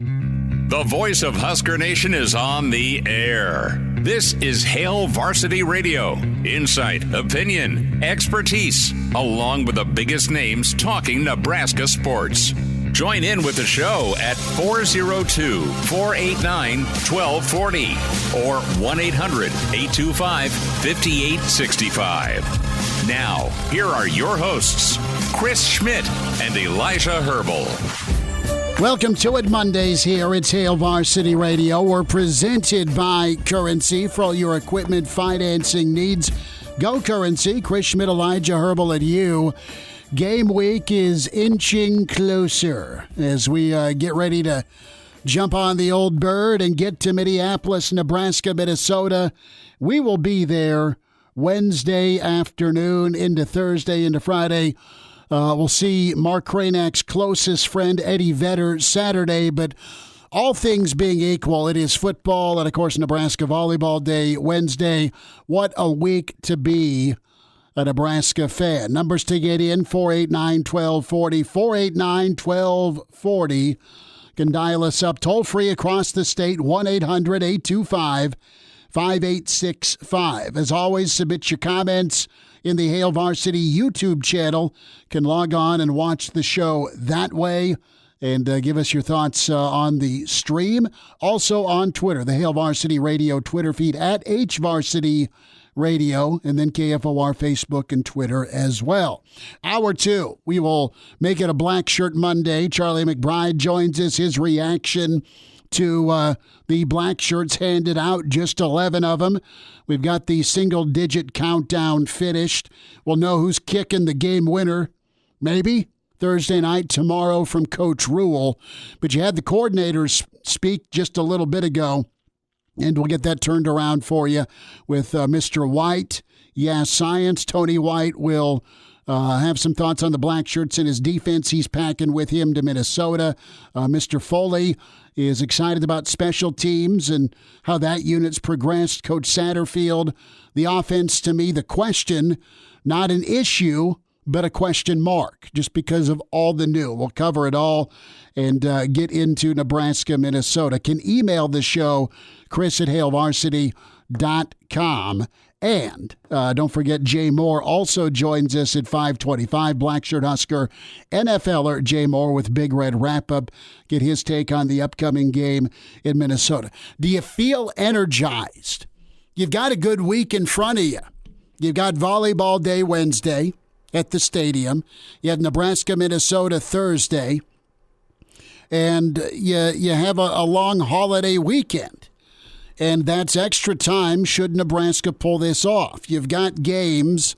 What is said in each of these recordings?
The voice of Husker Nation is on the air. This is Hail Varsity Radio. Insight, opinion, expertise, along with the biggest names talking Nebraska sports. Join in with the show at 402-489-1240 or 1-800-825-5865. Now, here are your hosts, Chris Schmidt and Elijah Herbel. Welcome to it Mondays here. It's Hail Varsity Radio. We're presented by Currency for all your equipment financing needs. Go Currency. Chris Schmidt, Elijah Herbel at you. Game week is inching closer as we get ready to jump on the old bird and get to Minneapolis, Nebraska, Minnesota. We will be there Wednesday afternoon into Thursday into Friday. We'll see Mark Cranach's closest friend, Eddie Vedder, Saturday. But all things being equal, it is football and, of course, Nebraska Volleyball Day Wednesday. What a week to be a Nebraska fan. Numbers to get in, 489-1240, 489-1240. Can dial us up toll-free across the state, 1-800-825-5865. As always, submit your comments in the Hail Varsity YouTube channel. Can log on and watch the show that way and give us your thoughts on the stream. Also on Twitter, the Hail Varsity Radio Twitter feed at HVarsity Radio, and then KFOR Facebook and Twitter as well. Hour 2, we will make it a Black Shirt Monday. Charlie McBride joins us. His reaction to the Black Shirts handed out, just 11 of them. We've got the single-digit countdown finished. We'll know who's kicking the game winner, maybe, Thursday night, tomorrow from Coach Rule. But you had the coordinators speak just a little bit ago, and we'll get that turned around for you with Mr. White. Yeah, Science. Tony White will have some thoughts on the Black Shirts and his defense. He's packing with him to Minnesota. Mr. Foley is excited about special teams and how that unit's progressed. Coach Satterfield, the offense, to me, the question, not an issue, but a question mark, just because of all the new. We'll cover it all and get into Nebraska, Minnesota. Can email the show, chris@hailvarsity.com. And don't forget, Jay Moore also joins us at 5:25. Blackshirt Husker NFLer Jay Moore with Big Red Wrap-Up. Get his take on the upcoming game in Minnesota. Do you feel energized? You've got a good week in front of you. You've got Volleyball Day Wednesday at the stadium. You have Nebraska, Minnesota Thursday. And you have a long holiday weekend. And that's extra time should Nebraska pull this off. You've got games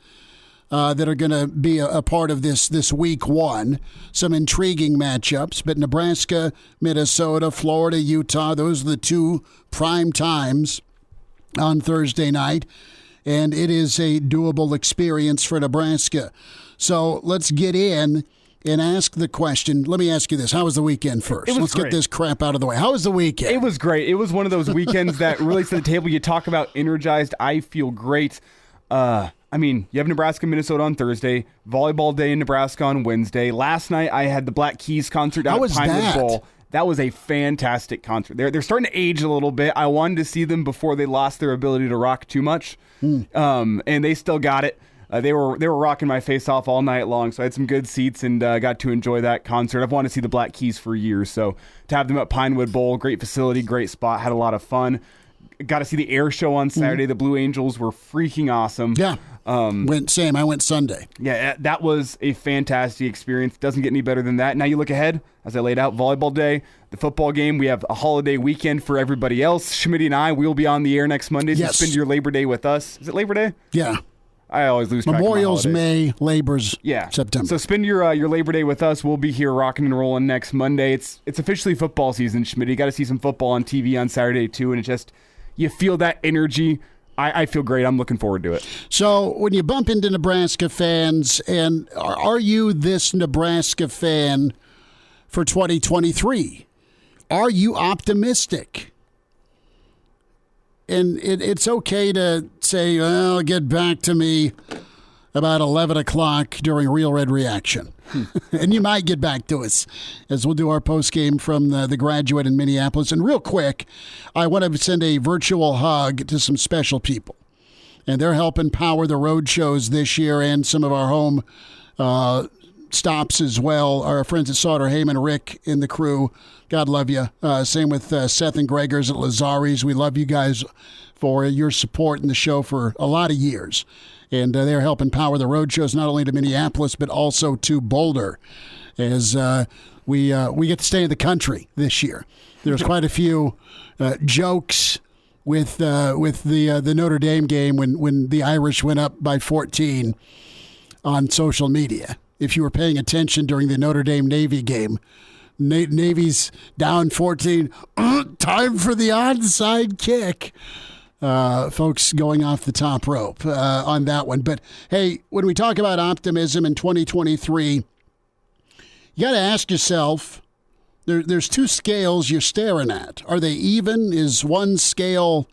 that are going to be a part of this week one. Some intriguing matchups. But Nebraska, Minnesota, Florida, Utah, those are the two prime times on Thursday night. And it is a doable experience for Nebraska. So let's get in and ask the question. Let me ask you this. How was the weekend first? Let's get this crap out of the way. How was the weekend? It was great. It was one of those weekends that really set the table. You talk about energized. I feel great. You have Nebraska, Minnesota on Thursday, Volleyball Day in Nebraska on Wednesday. Last night, I had the Black Keys concert out at Pinewood Bowl. That was a fantastic concert. They're starting to age a little bit. I wanted to see them before they lost their ability to rock too much, and they still got it. They were rocking my face off all night long, so I had some good seats and got to enjoy that concert. I've wanted to see the Black Keys for years, so to have them at Pinewood Bowl, great facility, great spot, had a lot of fun. Got to see the air show on Saturday. The Blue Angels were freaking awesome. Yeah, I went Sunday. Yeah, that was a fantastic experience. Doesn't get any better than that. Now you look ahead, as I laid out, Volleyball Day, the football game. We have a holiday weekend for everybody else. Schmidt and I will be on the air next Monday. Yes. So spend your Labor Day with us. Is it Labor Day? Yeah. I always lose track Memorial's of my holidays. May, Labor's September. So spend your Labor Day with us. We'll be here rocking and rolling next Monday. It's officially football season, Schmidt. You got to see some football on TV on Saturday too, and it just, you feel that energy. I feel great. I'm looking forward to it. So when you bump into Nebraska fans, and are you this Nebraska fan for 2023? Are you optimistic? And it's okay to say, well, get back to me about 11 o'clock during Real Red Reaction. And you might get back to us as we'll do our post game from the Graduate in Minneapolis. And real quick, I want to send a virtual hug to some special people. And they're helping power the road shows this year and some of our home stops as well. Our friends at Sauter, Heyman, Rick, and the crew. God love you. Same with Seth and Gregors at Lazari's. We love you guys for your support in the show for a lot of years. And they're helping power the road shows not only to Minneapolis but also to Boulder, as we get to stay in the country this year. There's quite a few jokes with the Notre Dame game when the Irish went up by 14 on social media. If you were paying attention during the Notre Dame Navy game, Navy's down 14. Time for the onside kick. Folks going off the top rope on that one. But, hey, when we talk about optimism in 2023, you got to ask yourself, there's two scales you're staring at. Are they even? Is one scale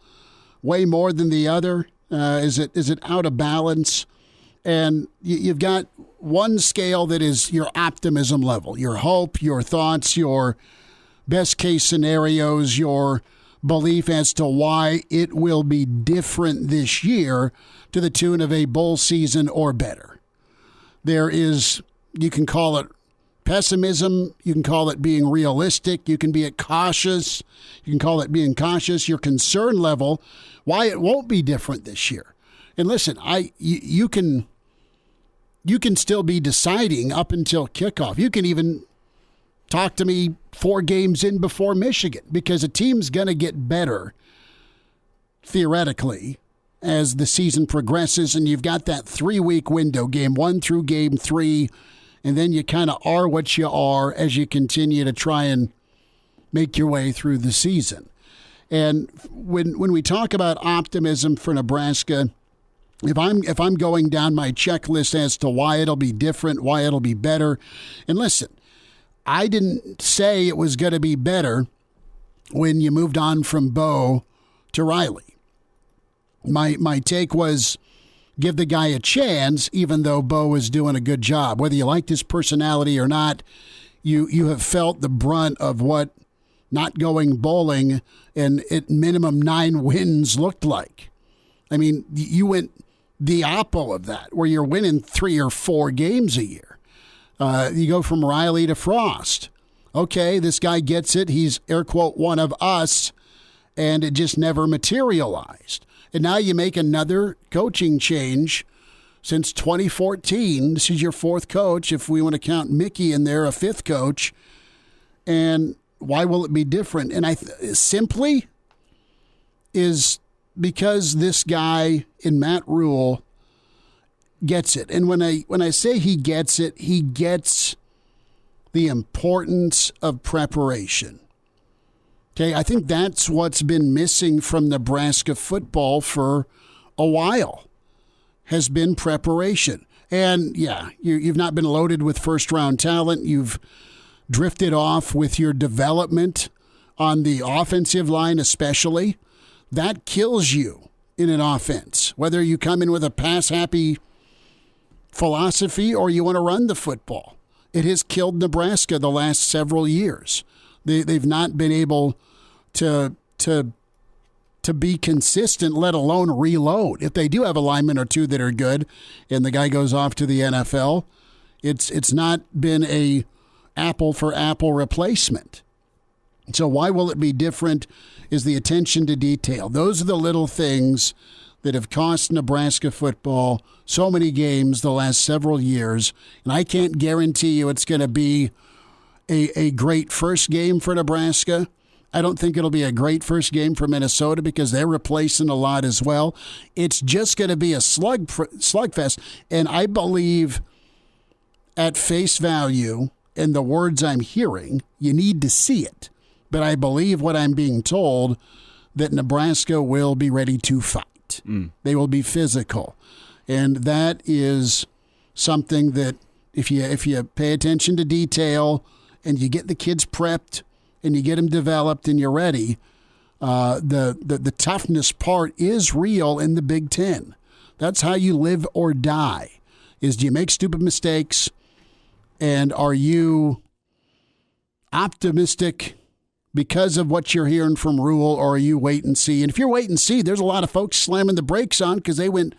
way more than the other? Is it out of balance? And you've got one scale that is your optimism level, your hope, your thoughts, your best case scenarios, your belief as to why it will be different this year to the tune of a bowl season or better. There is, you can call it pessimism, you can call it being realistic, you can be cautious, you can call it being cautious, your concern level, why it won't be different this year. And listen, you can still be deciding up until kickoff. You can even talk to me 4 games in before Michigan, because a team's going to get better, theoretically, as the season progresses, and you've got that 3-week window, game 1 through game 3, and then you kind of are what you are as you continue to try and make your way through the season. And when we talk about optimism for Nebraska, if I'm going down my checklist as to why it'll be different, why it'll be better, and listen, I didn't say it was going to be better when you moved on from Bo to Riley. My take was give the guy a chance, even though Bo was doing a good job. Whether you liked his personality or not, you have felt the brunt of what not going bowling and at minimum 9 wins looked like. I mean, you went the oppo of that, where you're winning 3 or 4 games a year. You go from Riley to Frost. Okay, this guy gets it. He's, air quote, one of us, and it just never materialized. And now you make another coaching change since 2014. This is your 4th coach, if we want to count Mickey in there, a 5th coach. And why will it be different? And simply is because this guy in Matt Rule gets it. And when I say he gets it, he gets the importance of preparation. Okay, I think that's what's been missing from Nebraska football for a while, has been preparation. And yeah, you've not been loaded with first-round talent. You've drifted off with your development on the offensive line especially. That kills you in an offense, whether you come in with a pass-happy philosophy or you want to run the football. It has killed Nebraska the last several years. They've not been able to be consistent, let alone reload. If they do have a lineman or 2 that are good and the guy goes off to the NFL, it's not been a apple for apple replacement. So why will it be different is the attention to detail. Those are the little things that have cost Nebraska football so many games the last several years. And I can't guarantee you it's going to be a great first game for Nebraska. I don't think it'll be a great first game for Minnesota because they're replacing a lot as well. It's just going to be a slugfest. And I believe at face value, and the words I'm hearing, you need to see it. But I believe what I'm being told, that Nebraska will be ready to fight. They will be physical. And that is something that if you pay attention to detail and you get the kids prepped and you get them developed and you're ready, the toughness part is real in the Big Ten. That's how you live or die, is do you make stupid mistakes And are you optimistic because of what you're hearing from Rule, or are you wait and see? And if you're wait and see, there's a lot of folks slamming the brakes on because they went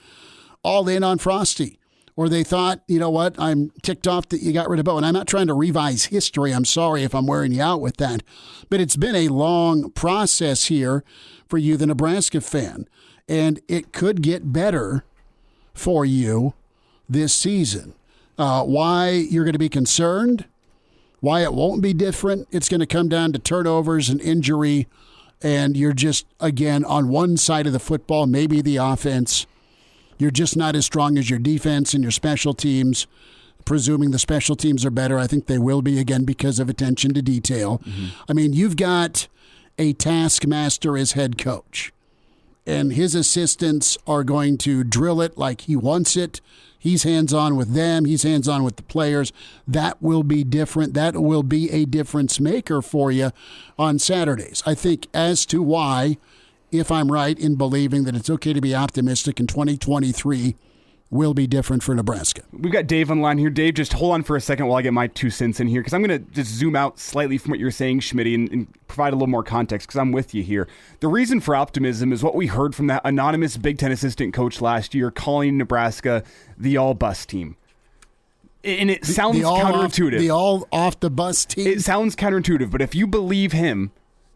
all in on Frosty. Or they thought, you know what, I'm ticked off that you got rid of Bo. And I'm not trying to revise history. I'm sorry if I'm wearing you out with that. But it's been a long process here for you, the Nebraska fan. And it could get better for you this season. Why you're going to be concerned, why it won't be different, it's going to come down to turnovers and injury. And you're just, again, on one side of the football, maybe the offense. You're just not as strong as your defense and your special teams, presuming the special teams are better. I think they will be, again, because of attention to detail. Mm-hmm. I mean, you've got a taskmaster as head coach, and his assistants are going to drill it like he wants it. He's hands-on with them. He's hands-on with the players. That will be different. That will be a difference maker for you on Saturdays. I think as to why, if I'm right in believing that it's okay to be optimistic in 2023, will be different for Nebraska. We've got Dave on the line here. Dave, just hold on for a second while I get my 2 cents in here, because I'm going to just zoom out slightly from what you're saying, Schmidt, and provide a little more context, because I'm with you here. The reason for optimism is what we heard from that anonymous Big Ten assistant coach last year, calling Nebraska the all-bus team. And it sounds counterintuitive. The all-off-the-bus team? It sounds counterintuitive, but if you believe him,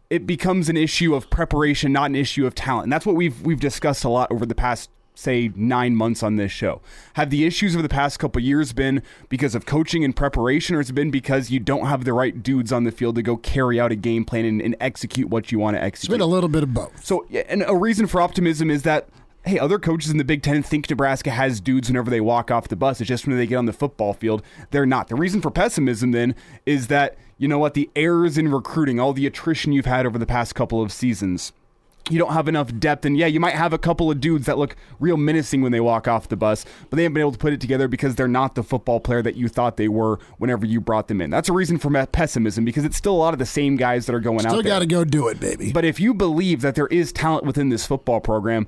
it becomes an issue of preparation, not an issue of talent. And that's what we've discussed a lot over the past, say, 9 months on this show. Have the issues over the past couple of years been because of coaching and preparation, or has it been because you don't have the right dudes on the field to go carry out a game plan and execute what you want to execute? It's been a little bit of both. So, and a reason for optimism is that, hey, other coaches in the Big Ten think Nebraska has dudes whenever they walk off the bus. It's just when they get on the football field, they're not. The reason for pessimism, then, is that, you know what, the errors in recruiting, all the attrition you've had over the past couple of seasons, you don't have enough depth. And yeah, you might have a couple of dudes that look real menacing when they walk off the bus, but they haven't been able to put it together because they're not the football player that you thought they were whenever you brought them in. That's a reason for pessimism, because it's still a lot of the same guys that are going out there. Still got to go do it, baby. But if you believe that there is talent within this football program,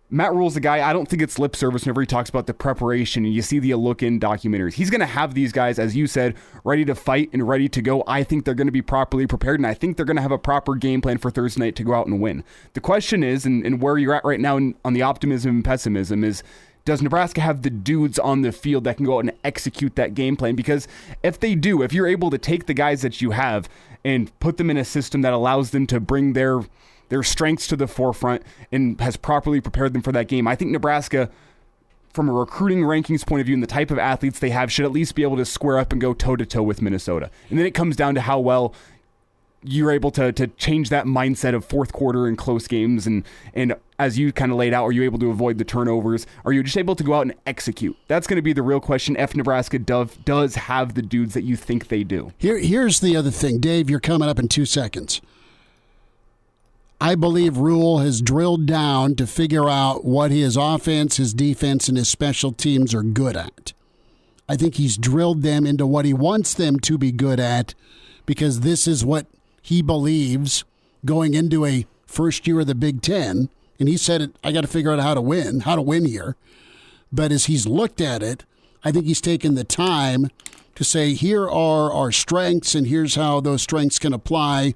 Matt Rule's the guy. I don't think it's lip service whenever he talks about the preparation and you see the look-in documentaries. He's going to have these guys, as you said, ready to fight and ready to go. I think they're going to be properly prepared, and I think they're going to have a proper game plan for Thursday night to go out and win. The question is, and where you're at right now on the optimism and pessimism, is does Nebraska have the dudes on the field that can go out and execute that game plan? Because if they do, if you're able to take the guys that you have and put them in a system that allows them to bring their strengths to the forefront and has properly prepared them for that game, I think Nebraska, from a recruiting rankings point of view and the type of athletes they have, should at least be able to square up and go toe-to-toe with Minnesota. And then it comes down to how well you're able to change that mindset of fourth quarter and close games. And as you kind of laid out, are you able to avoid the turnovers? Are you just able to go out and execute? That's going to be the real question if Nebraska does have the dudes that you think they do. Here's the other thing. Dave, you're coming up in 2 seconds. I believe Rule has drilled down to figure out what his offense, his defense, and his special teams are good at. I think he's drilled them into what he wants them to be good at, because this is what he believes going into a first year of the Big Ten. And he said, I got to figure out how to win here. But as he's looked at it, I think he's taken the time to say, here are our strengths, and here's how those strengths can apply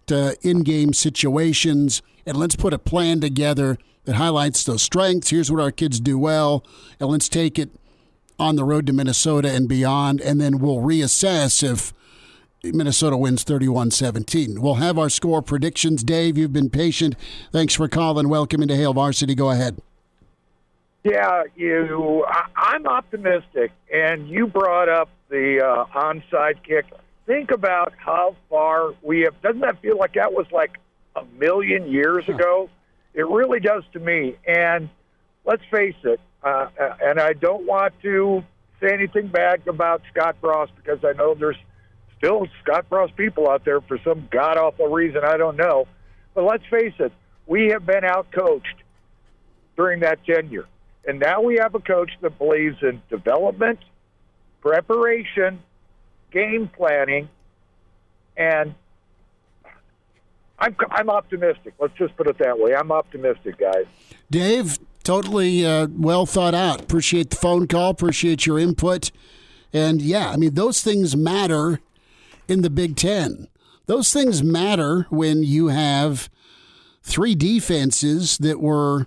to in-game situations, and let's put a plan together that highlights those strengths. Here's what our kids do well, and let's take it on the road to Minnesota and beyond, and then we'll reassess if Minnesota wins 31-17. We'll have our score predictions. Dave, you've been patient. Thanks for calling. Welcome into Hail Varsity. Go ahead. Yeah, I'm optimistic, and you brought up the onside kick. Think about how far we have. Doesn't that feel like that was like a million years ago? It really does to me. And let's face it, and I don't want to say anything bad about Scott Frost, because I know there's still Scott Frost people out there for some god-awful reason I don't know. But let's face it, we have been out-coached during that tenure. And now we have a coach that believes in development, preparation, game planning, and I'm optimistic. Let's just put it that way. I'm optimistic, guys. Dave, totally well thought out. Appreciate the phone call. Appreciate your input. And, yeah, I mean, those things matter in the Big Ten. Those things matter when you have 3 defenses that were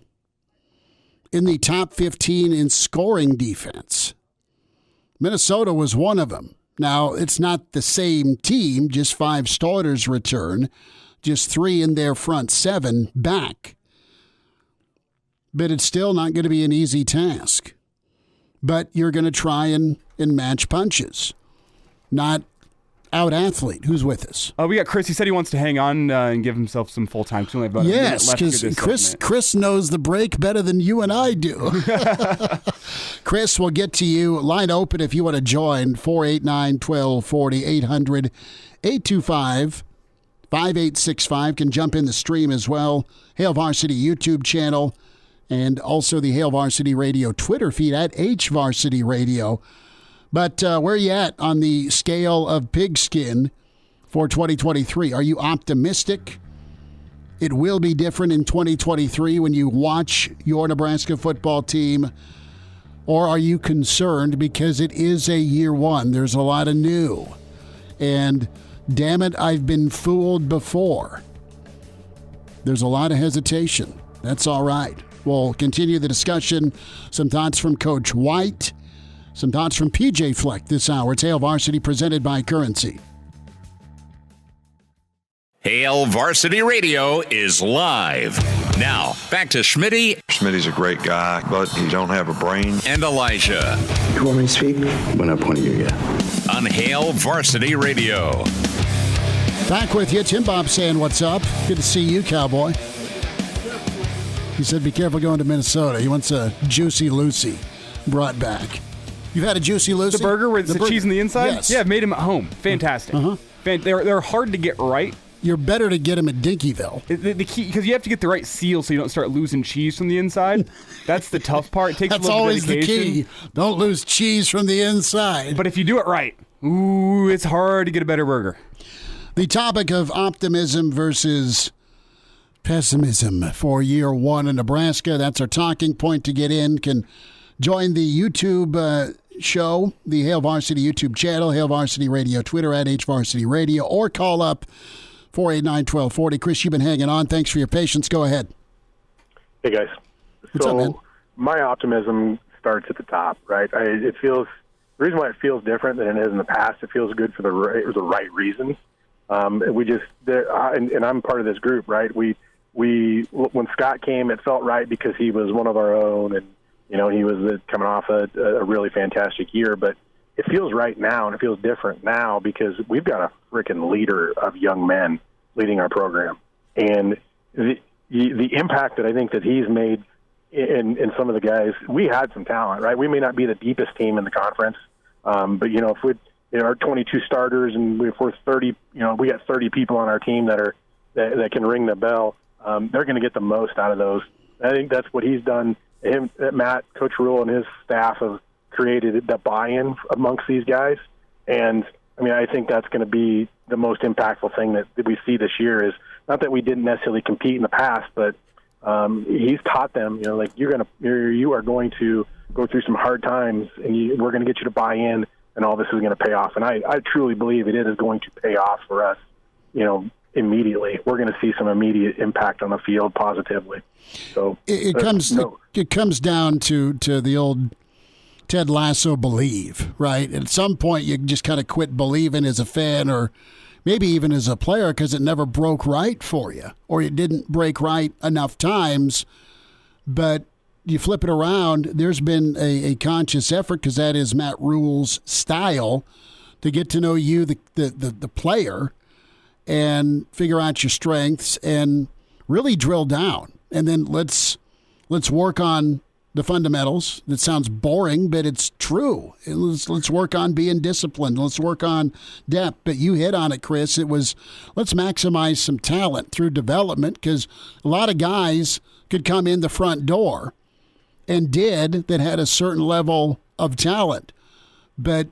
in the top 15 in scoring defense. Minnesota was one of them. Now, it's not the same team, just 5 starters return, just 3 in their front 7 back. But it's still not going to be an easy task. But you're going to try and match punches, not out-athlete. Who's with us? We got Chris. He said he wants to hang on and give himself some full time. So only about yes, because Chris knows the break better than you and I do. Chris, we'll get to you. Line open if you want to join. 489-1240, 800-825-5865. Can jump in the stream as well. Hail Varsity YouTube channel and also the Hail Varsity Radio Twitter feed at HVarsity Radio. But where are you at on the scale of pigskin for 2023? Are you optimistic it will be different in 2023 when you watch your Nebraska football team? Or are you concerned because it is a year one? There's a lot of new. And damn it, I've been fooled before. There's a lot of hesitation. That's all right. We'll continue the discussion. Some thoughts from Coach White. Some thoughts from PJ Fleck this hour. It's Hail Varsity presented by Currency. Hail Varsity Radio is live. Now, back to Schmitty. Schmitty's a great guy, but he don't have a brain. And Elijah. You want me to speak? When I point at you, yeah. On Hail Varsity Radio. Back with you. Tim Bob saying what's up. Good to see you, cowboy. He said be careful going to Minnesota. He wants a Juicy Lucy brought back. You've had a Juicy Lucy? The burger with the cheese on the inside? Yes. Yeah, I've made them at home. Fantastic. Uh-huh. They're hard to get right. You're better to get them at Dinkyville. The key, because you have to get the right seal so you don't start losing cheese from the inside. That's the tough part. It takes That's a little always dedication. the key. Don't lose cheese from the inside. But if you do it right, ooh, it's hard to get a better burger. The topic of optimism versus pessimism for year one in Nebraska. That's our talking point to get in. Can join the YouTube show, the Hail Varsity YouTube channel, Hail Varsity Radio Twitter at HVarsity Radio, or call up 489-1240. Chris, you've been hanging on. Thanks for your patience. Go ahead. Hey, guys. What's up, man? My optimism starts at the top, right? The reason why it feels different than it is in the past, it feels good for the right reasons. And I'm part of this group, right? When Scott came, it felt right because he was one of our own, and he was coming off a really fantastic year. But it feels right now, and it feels different now because we've got a freaking leader of young men leading our program, and the impact that I think that he's made in some of the guys. We had some talent, right? We may not be the deepest team in the conference, but if we our 22 starters and if we're 30, we got 30 people on our team that can ring the bell. They're going to get the most out of those. I think that's what he's done. Matt, Coach Rule, and his staff have created the buy-in amongst these guys. And, I think that's going to be the most impactful thing that we see this year is not that we didn't necessarily compete in the past, but he's taught them, you are going to go through some hard times, and we're going to get you to buy in, and all this is going to pay off. And I truly believe it is going to pay off for us, immediately. We're going to see some immediate impact on the field positively. So it comes down to the old Ted Lasso believe, right? At some point, you just kind of quit believing as a fan or maybe even as a player because it never broke right for you, or it didn't break right enough times. But you flip it around, there's been a conscious effort, because that is Matt Rule's style, to get to know you, the player, and figure out your strengths and really drill down. And then let's work on the fundamentals. That sounds boring, but it's true. Let's work on being disciplined. Let's work on depth. But you hit on it, Chris. It was let's maximize some talent through development, because a lot of guys could come in the front door and did that had a certain level of talent. But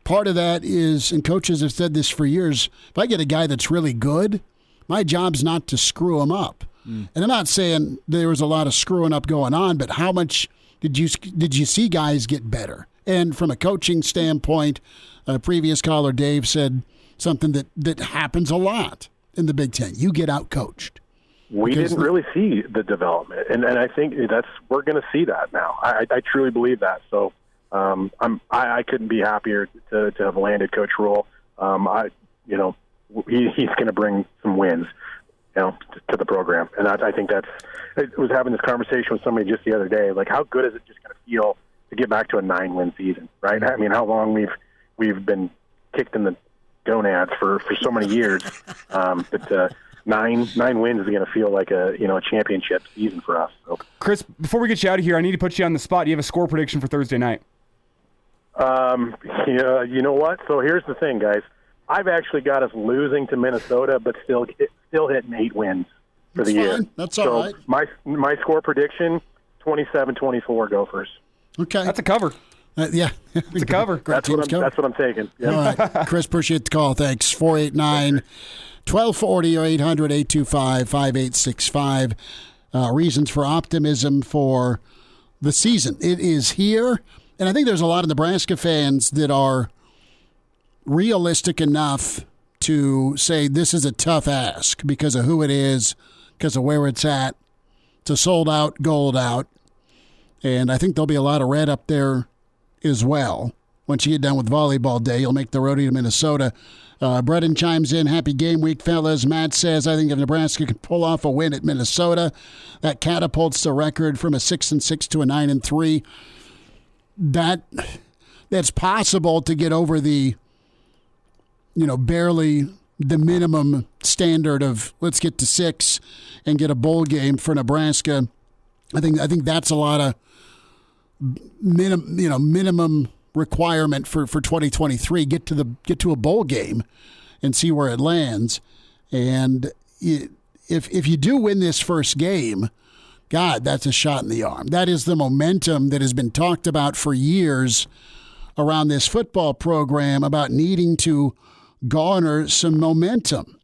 part of that is, and coaches have said this for years, if I get a guy that's really good, my job's not to screw him up. And I'm not saying there was a lot of screwing up going on, but how much did you see guys get better And from a coaching standpoint, a previous caller, Dave, said something that happens a lot in the Big Ten. You get out-coached. We didn't really see the development, and I think we're going to see that now. I truly believe that. So I couldn't be happier to have landed Coach Rule. He's going to bring some wins, to the program, and I think I was having this conversation with somebody just the other day. Like, how good is it just going to feel to get back to a 9-win season, right? I mean, how long we've been kicked in the gonads for so many years, but 9 wins is going to feel like a championship season for us. So. Chris, before we get you out of here, I need to put you on the spot. Do you have a score prediction for Thursday night? You know what? So here's the thing, guys. I've actually got us losing to Minnesota, but still hitting 8 wins for the year. That's all right. My score prediction, 27-24 Gophers. Okay. That's a cover. Yeah. It's a cover. That's what I'm taking. Yeah. All right. Chris, appreciate the call. Thanks. 489-1240 or 800-825-5865. Reasons for optimism for the season. It is here, and I think there's a lot of Nebraska fans that are realistic enough to say this is a tough ask because of who it is, because of where it's at. It's a sold-out, gold-out, and I think there'll be a lot of red up there as well. Once you get done with volleyball day, you'll make the road to Minnesota. Brendan chimes in, happy game week, fellas. Matt says, I think if Nebraska can pull off a win at Minnesota, that catapults the record from a 6-6 to a 9-3. That's possible to get over the, barely the minimum standard of let's get to 6 and get a bowl game for Nebraska. I think that's a lot of minimum requirement for 2023. Get to a bowl game and see where it lands. And if you do win this first game, God, that's a shot in the arm. That is the momentum that has been talked about for years around this football program about needing to garner some momentum.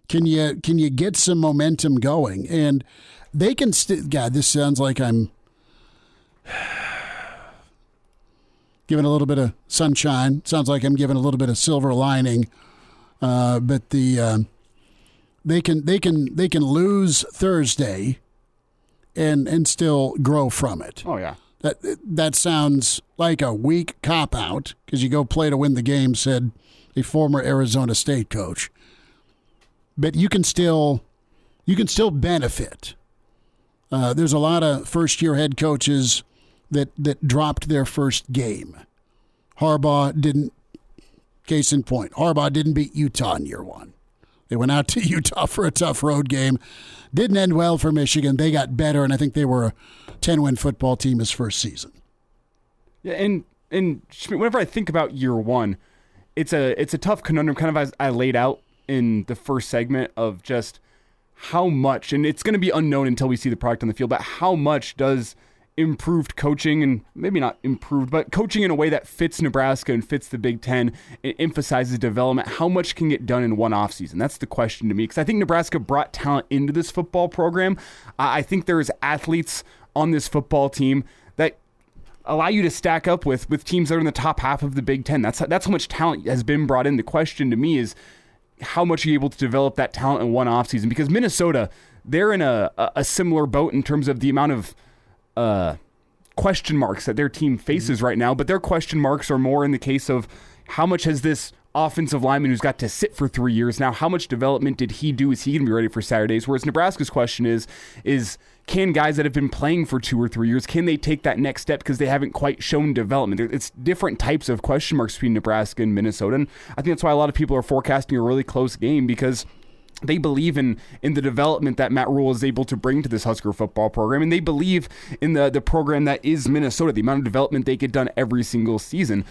Can you get some momentum going? And they can God, this sounds like I'm giving a little bit of sunshine. Sounds like I'm giving a little bit of silver lining. But they can lose Thursday and still grow from it. Oh yeah. That sounds like a weak cop out because you go play to win the game, said a former Arizona State coach. But you can still benefit. There's a lot of first-year head coaches that dropped their first game. Harbaugh didn't. Case in point, Harbaugh didn't beat Utah in year one. They went out to Utah for a tough road game. Didn't end well for Michigan. They got better, and I think they were a 10-win football team his first season. Yeah, and whenever I think about year one, it's a tough conundrum, kind of as I laid out in the first segment of just how much, and it's going to be unknown until we see the product on the field, but how much does improved coaching, and maybe not improved, but coaching in a way that fits Nebraska and fits the Big Ten, it emphasizes development, how much can get done in one offseason? That's the question to me, because I think Nebraska brought talent into this football program. I think there's athletes on this football team that allow you to stack up with teams that are in the top half of the Big Ten. That's how much talent has been brought in. The question to me is how much are you able to develop that talent in one offseason? Because Minnesota, they're in a similar boat in terms of the amount of question marks that their team faces right now, but their question marks are more in the case of how much has this offensive lineman who's got to sit for 3 years now, how much development did he do? Is he going to be ready for Saturdays? Whereas Nebraska's question is can guys that have been playing for 2 or 3 years, can they take that next step because they haven't quite shown development? It's different types of question marks between Nebraska and Minnesota, and I think that's why a lot of people are forecasting a really close game, because they believe in the development that Matt Rule is able to bring to this Husker football program, and they believe in the program that is Minnesota, the amount of development they get done every single season.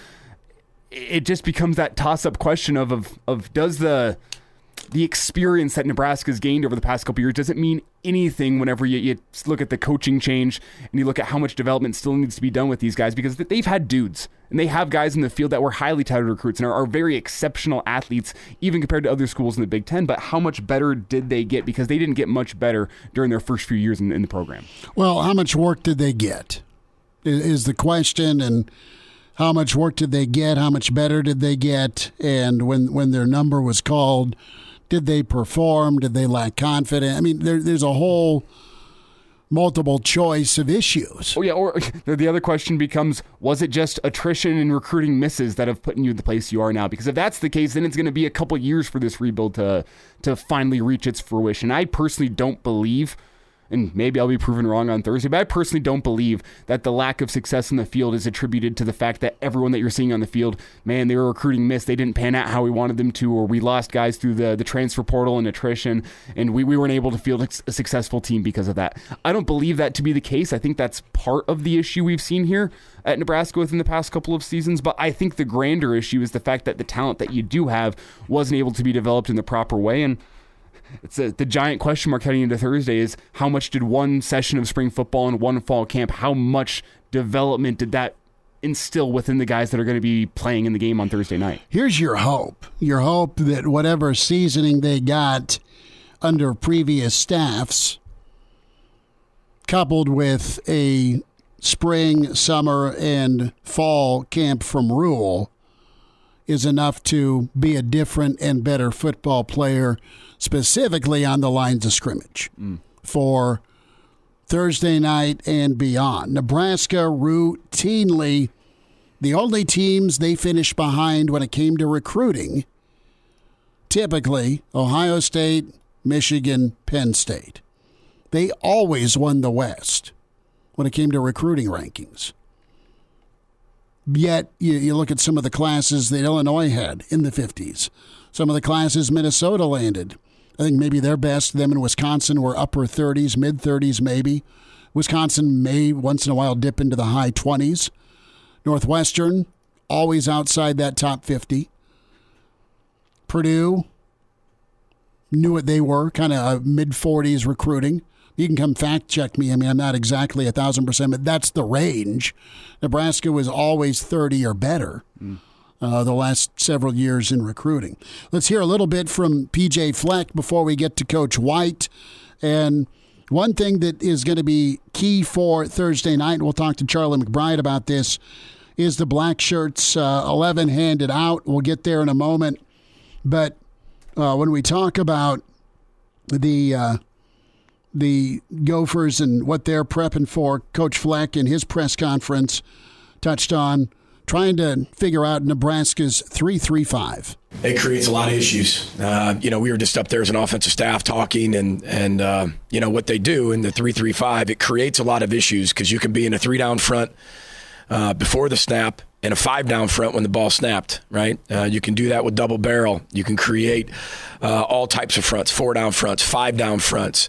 It just becomes that toss-up question of does the experience that Nebraska's gained over the past couple years, does it mean anything whenever you look at the coaching change and you look at how much development still needs to be done with these guys? Because they've had dudes, and they have guys in the field that were highly touted recruits and are very exceptional athletes, even compared to other schools in the Big Ten. But how much better did they get? Because they didn't get much better during their first few years in the program. Well, how much work did they get is the question, and how much work did they get? How much better did they get? And when their number was called, did they perform? Did they lack confidence? I mean, there's a whole multiple choice of issues. Oh, yeah, or the other question becomes, was it just attrition and recruiting misses that have put you in the place you are now? Because if that's the case, then it's going to be a couple years for this rebuild to finally reach its fruition. I personally don't believe, and maybe I'll be proven wrong on Thursday, but I personally don't believe that the lack of success in the field is attributed to the fact that everyone that you're seeing on the field, man, they were recruiting miss, they didn't pan out how we wanted them to, or we lost guys through the transfer portal and attrition, and we weren't able to field a successful team because of that. I don't believe that to be the case. I think that's part of the issue we've seen here at Nebraska within the past couple of seasons, but I think the grander issue is the fact that the talent that you do have wasn't able to be developed in the proper way, and it's the giant question mark heading into Thursday is how much did one session of spring football and one fall camp, how much development did that instill within the guys that are going to be playing in the game on Thursday night? Here's your hope. Your hope that whatever seasoning they got under previous staffs, coupled with a spring, summer, and fall camp from Rule, is enough to be a different and better football player, specifically on the lines of scrimmage for Thursday night and beyond. Nebraska routinely, the only teams they finished behind when it came to recruiting, typically Ohio State, Michigan, Penn State. They always won the West when it came to recruiting rankings. Yet, you look at some of the classes that Illinois had in the 50s. Some of the classes Minnesota landed. I think maybe their best, them in Wisconsin, were upper 30s, mid-30s maybe. Wisconsin may once in a while dip into the high 20s. Northwestern, always outside that top 50. Purdue, knew what they were, kind of mid-40s recruiting. You can come fact check me. I mean, I'm not exactly 1,000%, but that's the range. Nebraska was always 30 or better the last several years in recruiting. Let's hear a little bit from PJ Fleck before we get to Coach White. And one thing that is going to be key for Thursday night, and we'll talk to Charlie McBride about this, is the Blackshirts 11 handed out. We'll get there in a moment. But when we talk about the Gophers and what they're prepping for, Coach Fleck in his press conference touched on trying to figure out Nebraska's 3-3-5. It creates a lot of issues. We were just up there as an offensive staff talking and what they do in the 3-3-5, it creates a lot of issues because you can be in a 3-down front before the snap and a 5-down front when the ball snapped, right? You can do that with double barrel. You can create all types of fronts, 4-down fronts, 5-down fronts.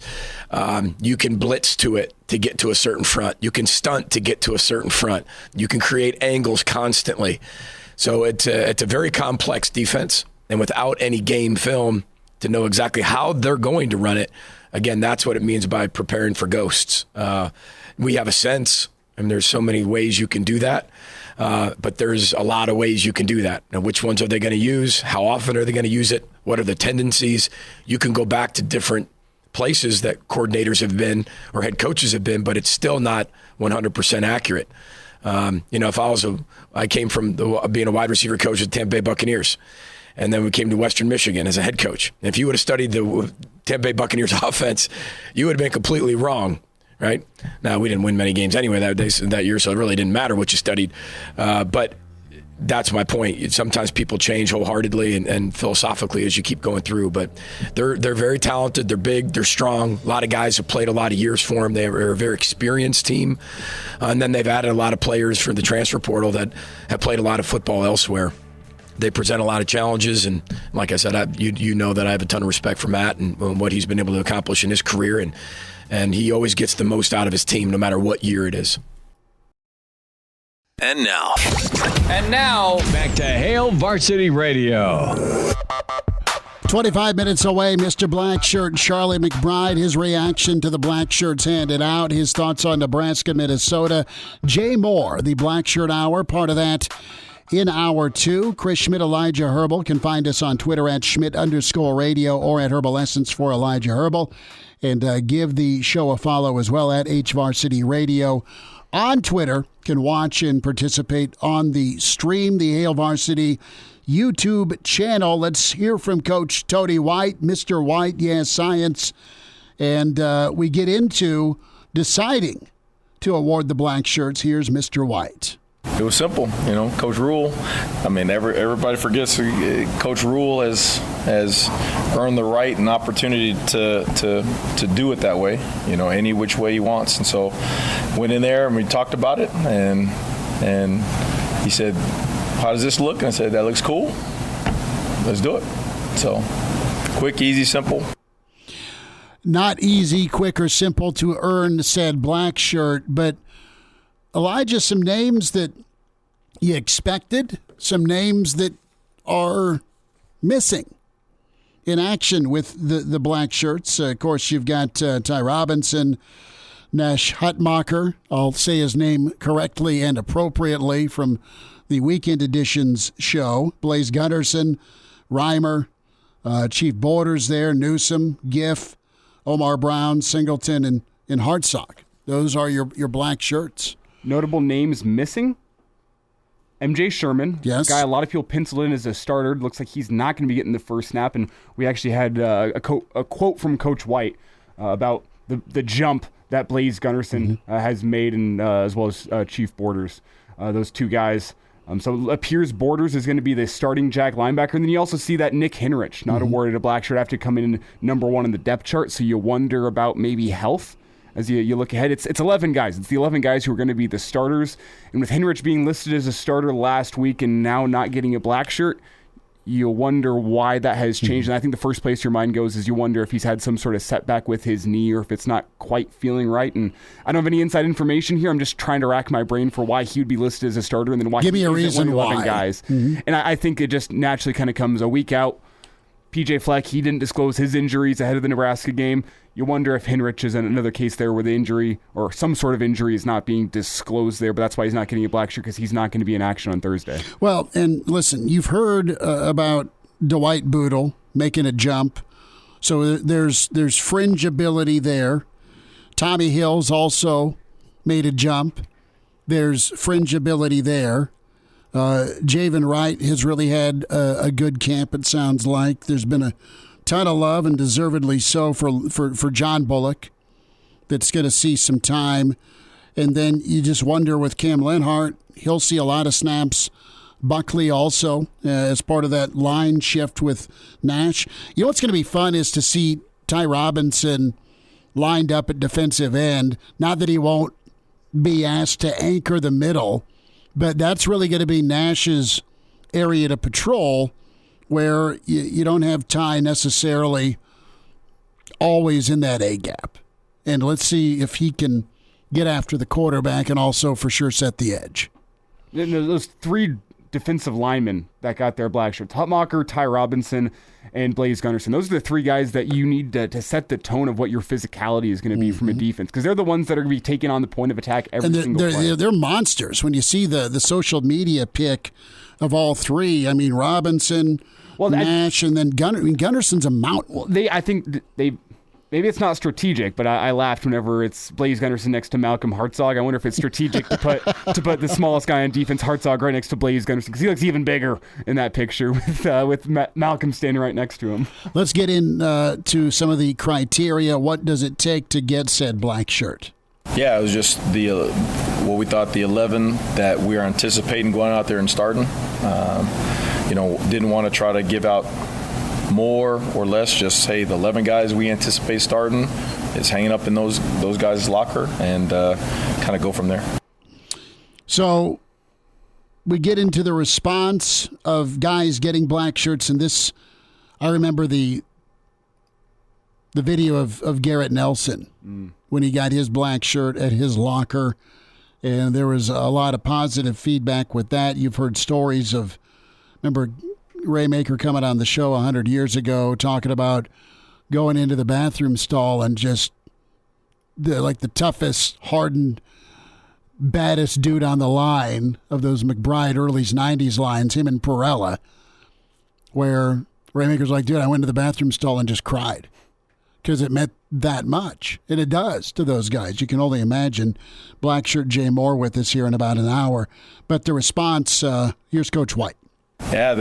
You can blitz to it to get to a certain front. You can stunt to get to a certain front. You can create angles constantly. So it's a very complex defense, and without any game film to know exactly how they're going to run it, again, that's what it means by preparing for ghosts. We have a sense, and there's so many ways you can do that. But there's a lot of ways you can do that. Now, which ones are they going to use? How often are they going to use it? What are the tendencies? You can go back to different places that coordinators have been or head coaches have been, but it's still not 100% accurate. If I came from being a wide receiver coach at the Tampa Bay Buccaneers, and then we came to Western Michigan as a head coach. And if you would have studied the Tampa Bay Buccaneers offense, you would have been completely wrong. Right? Now, we didn't win many games anyway that year, so it really didn't matter what you studied. But that's my point. Sometimes people change wholeheartedly and philosophically as you keep going through. But they're very talented. They're big. They're strong. A lot of guys have played a lot of years for them. They're a very experienced team. And then they've added a lot of players from the transfer portal that have played a lot of football elsewhere. They present a lot of challenges, and like I said, you know that I have a ton of respect for Matt and what he's been able to accomplish in his career, and he always gets the most out of his team no matter what year it is. And now, back to Hail Varsity Radio. 25 minutes away, Mr. Blackshirt, Charlie McBride, his reaction to the Blackshirts handed out, his thoughts on Nebraska-Minnesota. Jay Moore, the Blackshirt Hour, part of that in Hour 2. Chris Schmidt, Elijah Herbel. Can find us on Twitter at Schmidt_radio or at Herbal Essence for Elijah Herbel. And give the show a follow as well at HVarsity Radio on Twitter can watch and participate on the stream, the Hail Varsity YouTube channel. Let's hear from Coach Tony White, Mr. White, yes, science. And we get into deciding to award the Blackshirts. Here's Mr. White. It was simple, Coach Rule. I mean, everybody forgets Coach Rule has earned the right and opportunity to do it that way, any which way he wants. And so went in there and we talked about it, and he said, "How does this look?" And I said, "That looks cool. Let's do it." So quick, easy, simple. Not easy, quick, or simple to earn said black shirt, but Elijah, some names that you expected, some names that are missing in action with the black shirts. Of course, you've got Ty Robinson, Nash Hutmacher. I'll say his name correctly and appropriately from the Weekend Editions show. Blaze Gunderson, Reimer, Chief Borders there, Newsom, Giff, Omar Brown, Singleton, and Hartsock. Those are your black shirts. Notable names missing. MJ Sherman, yes, a guy a lot of people penciled in as a starter. Looks like he's not going to be getting the first snap. And we actually had a quote from Coach White about the jump that Blaze Gunderson has made, and as well as Chief Borders, those two guys. So it appears Borders is going to be the starting jack linebacker. And then you also see that Nick Henrich not awarded a black shirt after coming in number 1 on the depth chart. So you wonder about maybe health. As you look ahead, it's 11 guys. It's the 11 guys who are going to be the starters. And with Henrich being listed as a starter last week and now not getting a black shirt, you wonder why that has changed. And I think the first place your mind goes is you wonder if he's had some sort of setback with his knee or if it's not quite feeling right. And I don't have any inside information here. I'm just trying to rack my brain for why he would be listed as a starter and then why give me a reason why. 11 guys. And I think it just naturally kind of comes a week out. PJ Fleck, he didn't disclose his injuries ahead of the Nebraska game. You wonder if Henrich is in another case there where the injury or some sort of injury is not being disclosed there, but that's why he's not getting a black shirt because he's not going to be in action on Thursday. Well, and listen, you've heard about Dwight Boodle making a jump, so there's fringe ability there. Tommy Hills also made a jump. There's fringe ability there. Javen Wright has really had a good camp, it sounds like. There's been a ton of love, and deservedly so, for John Bullock. That's going to see some time. And then you just wonder with Cam Lenhart, he'll see a lot of snaps. Buckley also as part of that line shift with Nash. You know what's going to be fun is to see Ty Robinson lined up at defensive end. Not that he won't be asked to anchor the middle, but that's really going to be Nash's area to patrol, where you don't have Ty necessarily always in that A-gap. And let's see if he can get after the quarterback and also for sure set the edge. Those three defensive linemen that got their black shirts, Hutmacher, Ty Robinson, and Blaze Gunderson. Those are the three guys that you need to set the tone of what your physicality is going to be from a defense, because they're the ones that are going to be taking on the point of attack every single play. They're monsters. When you see the social media pick of all three, I mean, Robinson, Nash, and then Gunderson's a mountain. I think maybe it's not strategic, but I laughed whenever it's Blaze Gunderson next to Malcolm Hartzog. I wonder if it's strategic to put the smallest guy on defense, Hartzog, right next to Blaze Gunderson, because he looks even bigger in that picture with Malcolm standing right next to him. Let's get into some of the criteria. What does it take to get said black shirt? Yeah, it was just what we thought the 11 that we are anticipating going out there and starting. Didn't want to try to give out more or less, just hey, the 11 guys we anticipate starting is hanging up in those guys' locker, and kind of go from there. So we get into the response of guys getting black shirts, and this, I remember the video of Garrett Nelson when he got his black shirt at his locker, and there was a lot of positive feedback with that. You've heard stories of, remember Ray Maker coming on the show 100 years ago talking about going into the bathroom stall and just the toughest, hardened, baddest dude on the line of those McBride early 90s lines, him and Perella, where Ray Maker's like, dude, I went to the bathroom stall and just cried because it meant that much. And it does to those guys. You can only imagine. Blackshirt Jay Moore with us here in about an hour. But the response, here's Coach White. Yeah,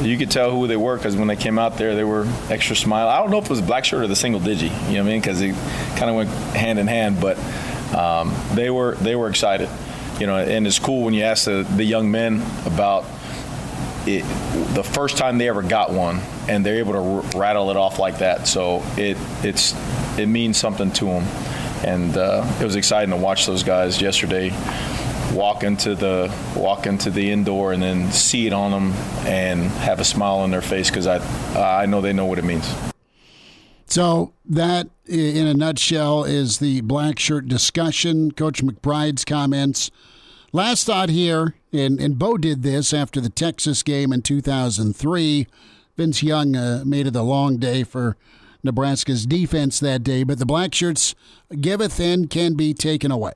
you could tell who they were because when they came out there, they were extra smile. I don't know if it was black shirt or the single digi, you know what I mean, because it kind of went hand in hand, but they were excited, you know, and it's cool when you ask the young men about it, the first time they ever got one, and they're able to rattle it off like that. So it means something to them, and it was exciting to watch those guys yesterday walk into the indoor and then see it on them and have a smile on their face because I know they know what it means. So that, in a nutshell, is the black shirt discussion. Coach McBride's comments. Last thought here, and Bo did this after the Texas game in 2003. Vince Young made it a long day for Nebraska's defense that day, but the black shirts giveth and can be taken away.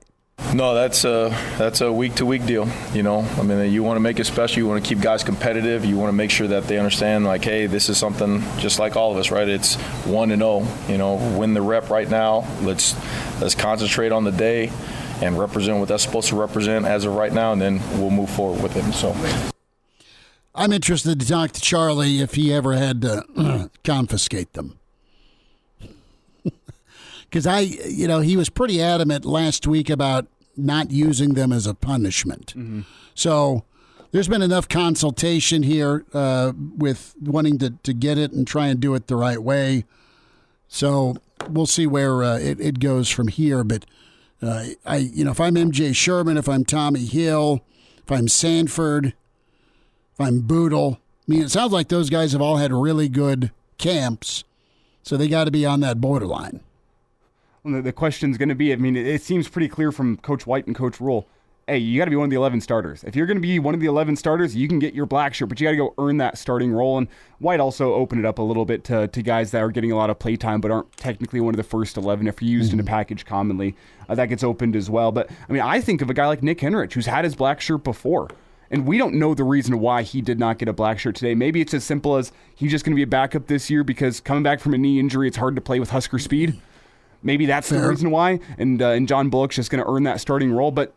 No, that's a week-to-week deal, you know. I mean, you want to make it special. You want to keep guys competitive. You want to make sure that they understand, like, hey, this is something just like all of us, right? It's 1-0, you know, win the rep right now. Let's concentrate on the day and represent what that's supposed to represent as of right now, and then we'll move forward with it. So I'm interested to talk to Charlie if he ever had to confiscate them. Because he was pretty adamant last week about not using them as a punishment. Mm-hmm. So there's been enough consultation here with wanting to get it and try and do it the right way. So we'll see where it goes from here. But if I'm MJ Sherman, if I'm Tommy Hill, if I'm Sanford, if I'm Boodle, I mean, it sounds like those guys have all had really good camps, so they got to be on that borderline. Well, the question's going to be, I mean, it seems pretty clear from Coach White and Coach Rule, hey, you got to be one of the 11 starters. If you're going to be one of the 11 starters, you can get your black shirt, but you got to go earn that starting role. And White also opened it up a little bit to guys that are getting a lot of play time but aren't technically one of the first 11 if you're used in a package commonly. That gets opened as well. But, I mean, I think of a guy like Nick Henrich who's had his black shirt before. And we don't know the reason why he did not get a black shirt today. Maybe it's as simple as he's just going to be a backup this year because coming back from a knee injury, it's hard to play with Husker speed. Maybe that's the reason why, and John Bullock's just going to earn that starting role. But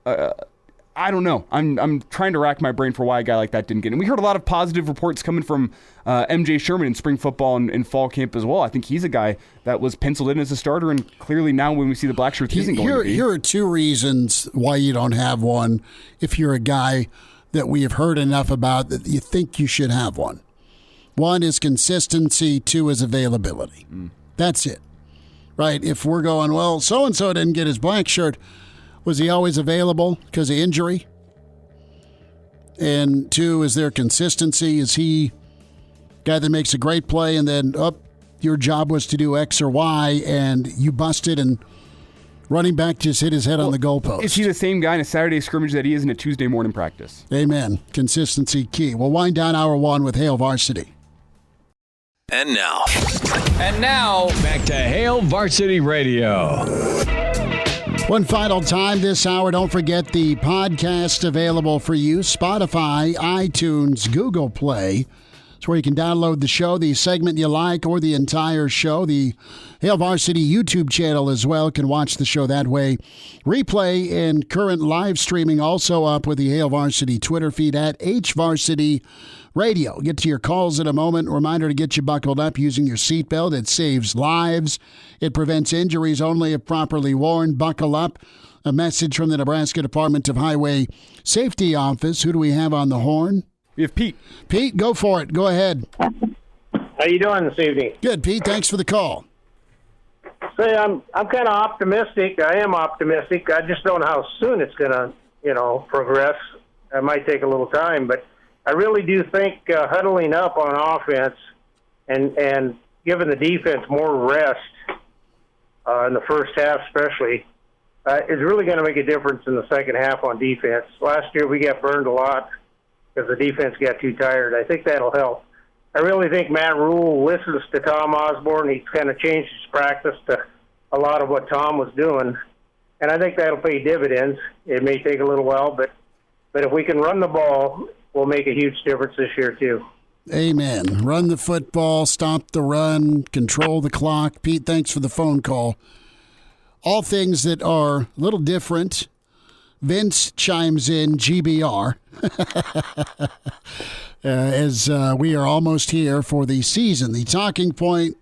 I don't know. I'm trying to rack my brain for why a guy like that didn't get it. And we heard a lot of positive reports coming from MJ Sherman in spring football and fall camp as well. I think he's a guy that was penciled in as a starter, and clearly now when we see the black shirts, he isn't going to be. Here are two reasons why you don't have one if you're a guy that we have heard enough about that you think you should have one. One is consistency, two is availability. That's it. Right, if we're going, well, so-and-so didn't get his black shirt, was he always available because of injury? And two, is there consistency? Is he a guy that makes a great play and then, your job was to do X or Y and you busted and running back just hit his head on the goalpost? Is he the same guy in a Saturday scrimmage that he is in a Tuesday morning practice? Amen. Consistency key. We'll wind down hour one with Hail Varsity. And now, back to Hail Varsity Radio. One final time this hour, don't forget the podcast available for you. Spotify, iTunes, Google Play. It's where you can download the show, the segment you like, or the entire show. The Hail Varsity YouTube channel as well. Can watch the show that way. Replay and current live streaming also up with the Hail Varsity Twitter feed at HVarsity Radio. Get to your calls in a moment. Reminder to get you buckled up using your seatbelt. It saves lives. It prevents injuries only if properly worn. Buckle up. A message from the Nebraska Department of Highway Safety Office. Who do we have on the horn? We have Pete. Pete, go for it. Go ahead. How you doing this evening? Good, Pete. Thanks for the call. Say, I'm kind of optimistic. I am optimistic. I just don't know how soon it's going to, progress. It might take a little time, but I really do think huddling up on offense and giving the defense more rest in the first half especially is really going to make a difference in the second half on defense. Last year we got burned a lot because the defense got too tired. I think that'll help. I really think Matt Rule listens to Tom Osborne. He's kind of changed his practice to a lot of what Tom was doing, and I think that'll pay dividends. It may take a little while, but if we can run the ball, we'll make a huge difference this year too. Amen. Run the football, stop the run, control the clock. Pete, thanks for the phone call. All things that are a little different. Vince chimes in, GBR, as we are almost here for the season. The talking point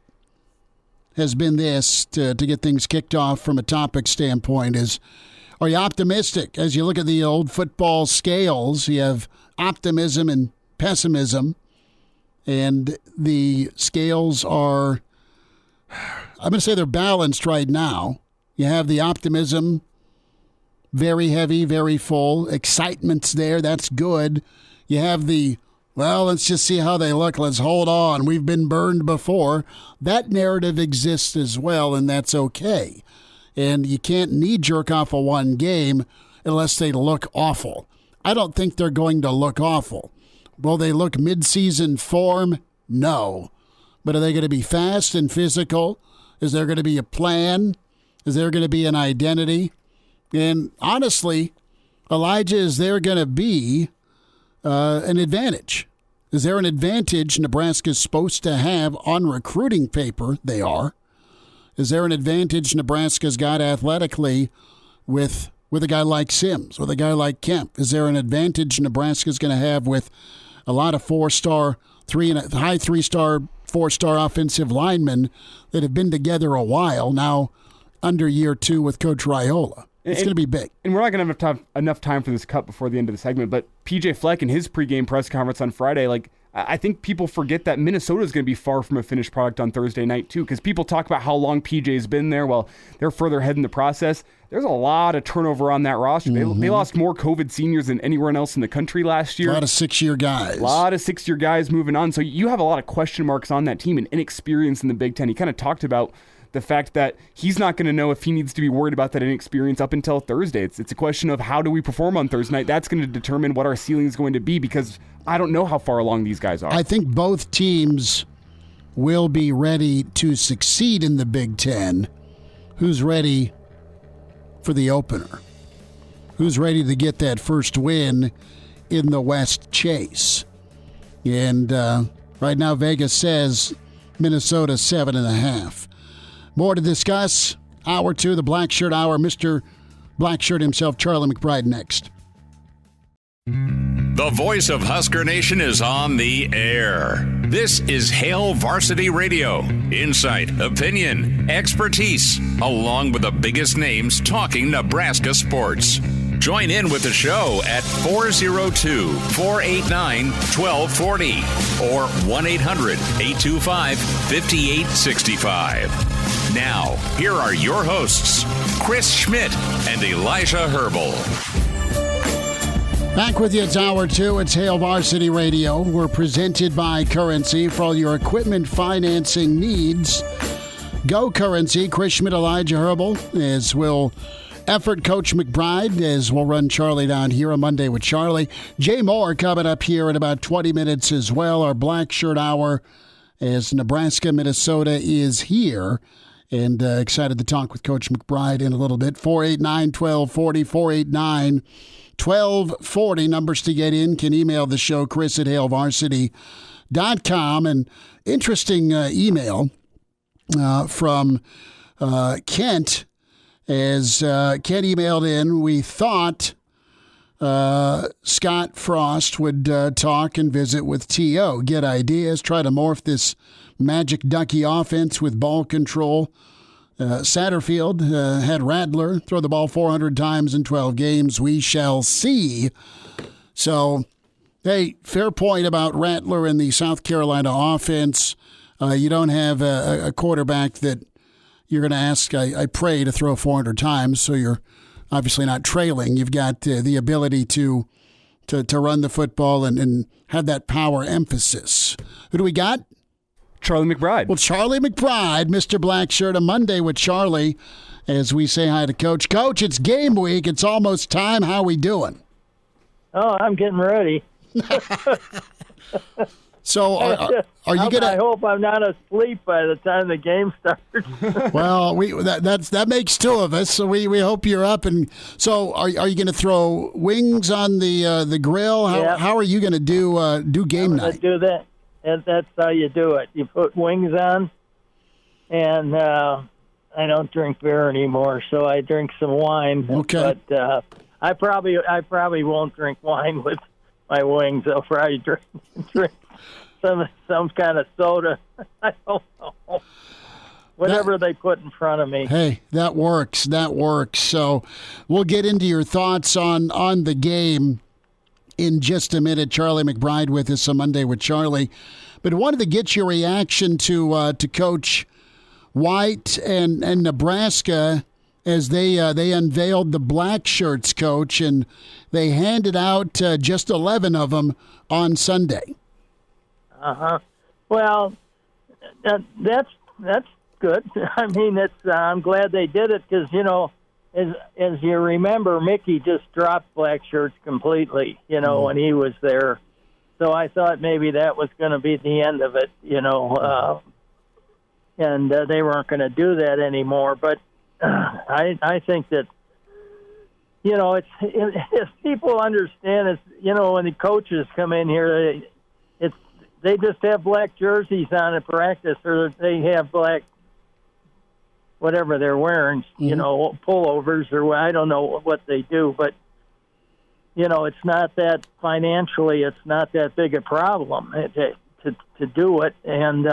has been this, to get things kicked off from a topic standpoint, is, are you optimistic? As you look at the old football scales, you have optimism and pessimism, and the scales are, I'm going to say they're balanced right now. You have the optimism, very heavy, very full. Excitement's there. That's good. You have the, well, let's just see how they look. Let's hold on. We've been burned before. That narrative exists as well, and that's okay. And you can't knee-jerk off of one game unless they look awful. I don't think they're going to look awful. Will they look mid-season form? No. But are they going to be fast and physical? Is there going to be a plan? Is there going to be an identity? And honestly, Elijah, is there going to be an advantage? Is there an advantage Nebraska's supposed to have on recruiting paper? They are. Is there an advantage Nebraska's got athletically with a guy like Sims, with a guy like Kemp? Is there an advantage Nebraska's going to have with a lot of four-star, high three-star, four-star offensive linemen that have been together a while now, under year 2 with Coach Raiola? It's going to be big. And we're not going to have enough time for this cut before the end of the segment, but PJ Fleck in his pregame press conference on Friday, I think people forget that Minnesota is going to be far from a finished product on Thursday night, too, because people talk about how long PJ's been there. Well, they're further ahead in the process. There's a lot of turnover on that roster. Mm-hmm. They lost more COVID seniors than anywhere else in the country last year. A lot of six-year guys. Moving on. So you have a lot of question marks on that team and inexperience in the Big Ten. He kind of talked about the fact that he's not going to know if he needs to be worried about that inexperience up until Thursday. It's a question of how do we perform on Thursday night. That's going to determine what our ceiling is going to be, because I don't know how far along these guys are. I think both teams will be ready to succeed in the Big Ten. Who's ready for the opener? Who's ready to get that first win in the West Chase? And right now Vegas says Minnesota 7.5. More to discuss. Hour 2, the Blackshirt Hour. Mr. Blackshirt himself, Charlie McBride, next. The voice of Husker Nation is on the air. This is Hail Varsity Radio. Insight, opinion, expertise, along with the biggest names talking Nebraska sports. Join in with the show at 402-489-1240 or 1-800-825-5865. Now, here are your hosts, Chris Schmidt and Elijah Herbel. Back with you, it's Hour 2. It's Hail Varsity Radio. We're presented by Currency for all your equipment financing needs. Go Currency. Chris Schmidt, Elijah Herbel, as will effort Coach McBride, as we'll run Charlie down here on Monday with Charlie. Jay Moore coming up here in about 20 minutes as well. Our Blackshirt Hour, as Nebraska-Minnesota is here. And excited to talk with Coach McBride in a little bit. 489-1240, 489-1240. Numbers to get in. Can email the show, Chris at HailVarsity.com. And interesting email from Kent. As Kent emailed in, we thought Scott Frost would talk and visit with T.O., get ideas, try to morph this magic ducky offense with ball control. Satterfield had Rattler throw the ball 400 times in 12 games. We shall see. So, hey, fair point about Rattler and the South Carolina offense. You don't have a quarterback that you're going to ask, I pray, to throw 400 times, so you're obviously not trailing. You've got the ability to run the football and have that power emphasis. Who do we got? Charlie McBride. Well, Charlie McBride, Mr. Blackshirt, a Monday with Charlie, as we say hi to Coach. Coach, it's game week. It's almost time. How we doing? Oh, I'm getting ready. So are you gonna? I hope I'm not asleep by the time the game starts. Well, that makes two of us. So we hope you're up. And so are you going to throw wings on the grill? How are you going to do game night? Do that. That's how you do it. You put wings on, and I don't drink beer anymore, so I drink some wine. Okay. But I probably won't drink wine with my wings. I'll probably drink some kind of soda. I don't know. Whatever they put in front of me. Hey, that works. That works. So we'll get into your thoughts on the game in just a minute. Charlie McBride with us on Monday with Charlie. But wanted to get your reaction to Coach White and Nebraska as they unveiled the Blackshirts, Coach, and they handed out just 11 of them on Sunday. Well, that's good. I mean, I'm glad they did it because, you know, as you remember, Mickey just dropped Blackshirts completely, you know, when he was there. So I thought maybe that was going to be the end of it, you know, and they weren't going to do that anymore. But I think that, you know, if people understand, it's, you know, when the coaches come in here, they just have black jerseys on at practice, or they have black whatever they're wearing, you know, pullovers, or I don't know what they do, but, you know, it's not that financially, it's not that big a problem to do it. And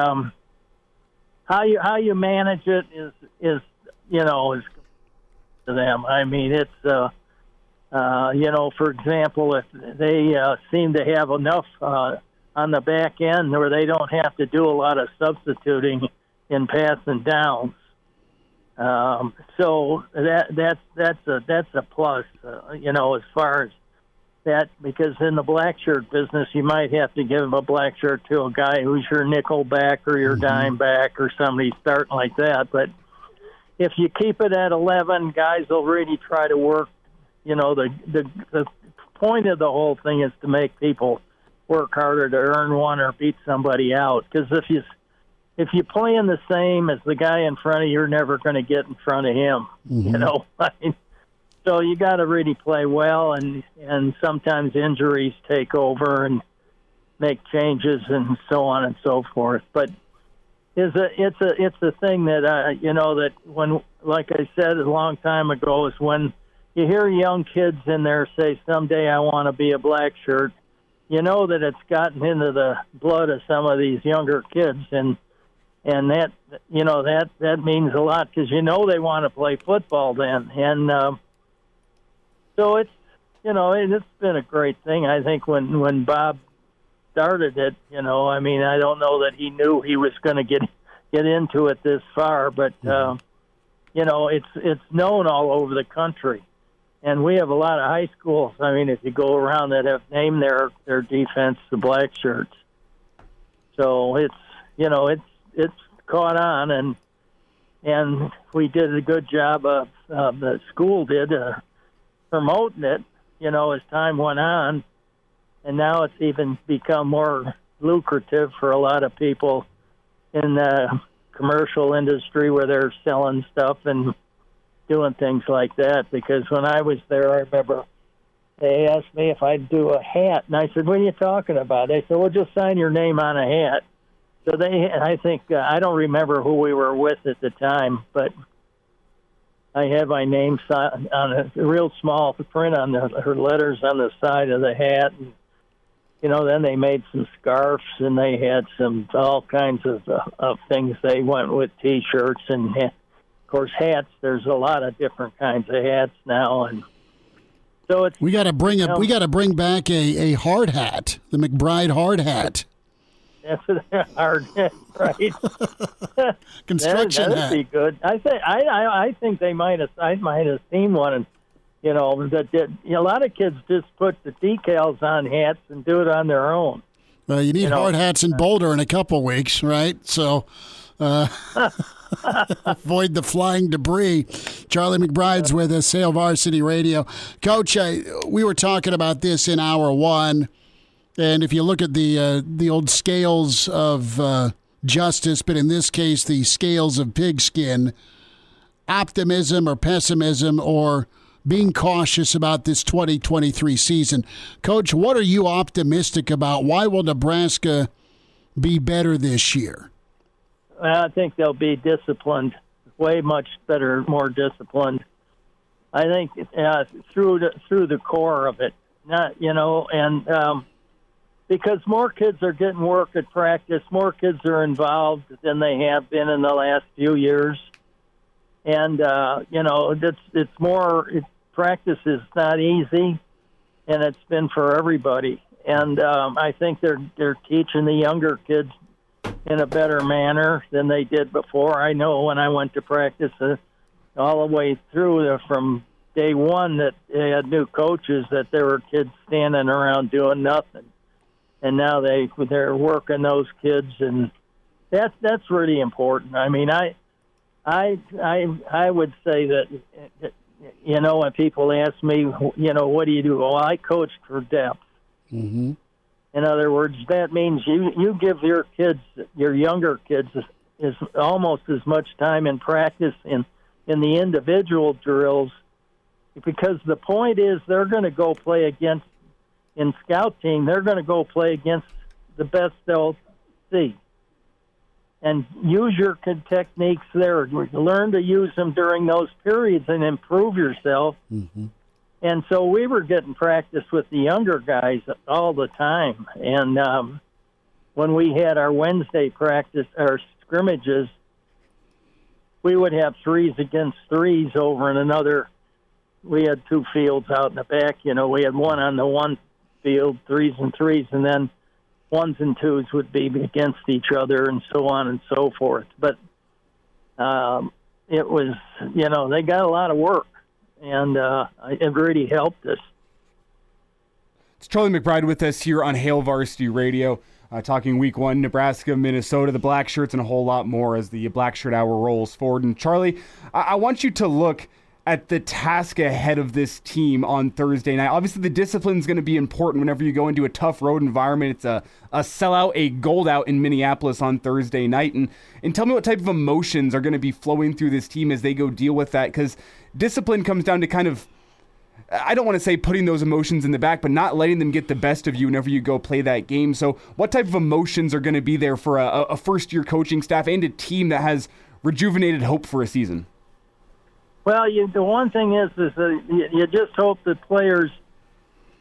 how you manage it is you know, is to them. I mean, it's, you know, for example, if they seem to have enough on the back end where they don't have to do a lot of substituting in passing downs. So that's a plus, you know, as far as that, because in the black shirt business, you might have to give a black shirt to a guy who's your nickel back or your dime back or somebody starting like that. But if you keep it at 11, guys will really try to work. You know, the point of the whole thing is to make people work harder to earn one or beat somebody out. Because if you play in the same as the guy in front of you, you're never going to get in front of him. You know, I mean, so you got to really play well, and sometimes injuries take over and make changes and so on and so forth. But it's a thing that you know, that when, like I said a long time ago, is when you hear young kids in there say, "Someday I want to be a black shirt," you know that it's gotten into the blood of some of these younger kids, and that, you know, that means a lot, because you know they want to play football then. And so it's, you know, it's been a great thing. I think when Bob started it, you know, I mean, I don't know that he knew he was going to get into it this far, but you know, it's known all over the country. And we have a lot of high schools, I mean, if you go around, that have named their defense the Blackshirts. So it's, you know, it's caught on, and we did a good job of the school did promoting it, you know, as time went on, and now it's even become more lucrative for a lot of people in the commercial industry where they're selling stuff and doing things like that. Because when I was there, I remember they asked me if I'd do a hat, and I said, "What are you talking about?" They said, "Well, just sign your name on a hat." So I think, I don't remember who we were with at the time, but I had my name on a real small print on her letters on the side of the hat. And, you know, then they made some scarves, and they had all kinds of things. They went with T-shirts and, of course, hats. There's a lot of different kinds of hats now, and so it's. We got to bring back a hard hat, the McBride hard hat. That's a hard hat, right? Construction hat. That'd be good. I think I might have seen one, and, you know, a lot of kids just put the decals on hats and do it on their own. Well, you need hard hats in Boulder in a couple weeks, right? So avoid the flying debris. Charlie McBride's with us, Hail Varsity Radio. Coach, we were talking about this in hour one. And if you look at the old scales of justice, but in this case, the scales of pigskin, optimism or pessimism or being cautious about this 2023 season. Coach, what are you optimistic about? Why will Nebraska be better this year? I think they'll be disciplined, way much better, more disciplined. I think through the core of it, because more kids are getting work at practice, more kids are involved than they have been in the last few years, and it's more. Practice is not easy, and it's been for everybody. And I think they're teaching the younger kids in a better manner than they did before. I know when I went to practice all the way through from day one that they had new coaches, that there were kids standing around doing nothing, and now they're working those kids, and that's really important. I mean, I would say that, when people ask me, what do you do? Well, I coached for depth. Mm-hmm. In other words, that means you give your kids, your younger kids, is almost as much time in practice in the individual drills, because the point is they're going to go play against, in scout team, they're going to go play against the best they'll see. And use your techniques there. Learn to use them during those periods and improve yourself. Mm-hmm. And so we were getting practice with the younger guys all the time. And when we had our Wednesday practice, our scrimmages, we would have 3s against 3s over in another. We had 2 fields out in the back. We had one on the one field, 3s and 3s, and then 1s and 2s would be against each other, and so on and so forth. But it was, they got a lot of work, and it really helped us. It's Charlie McBride with us here on Hail Varsity Radio, talking Week 1, Nebraska-Minnesota, the Blackshirts, and a whole lot more as the Blackshirt Hour rolls forward. And Charlie, I want you to look at the task ahead of this team on Thursday night. Obviously, the discipline is going to be important whenever you go into a tough road environment. It's a sellout, a gold out in Minneapolis on Thursday night. And tell me what type of emotions are going to be flowing through this team as they go deal with that, because discipline comes down to kind of, I don't want to say putting those emotions in the back, but not letting them get the best of you whenever you go play that game. So what type of emotions are going to be there for a first-year coaching staff and a team that has rejuvenated hope for a season? Well, the one thing is that you just hope that players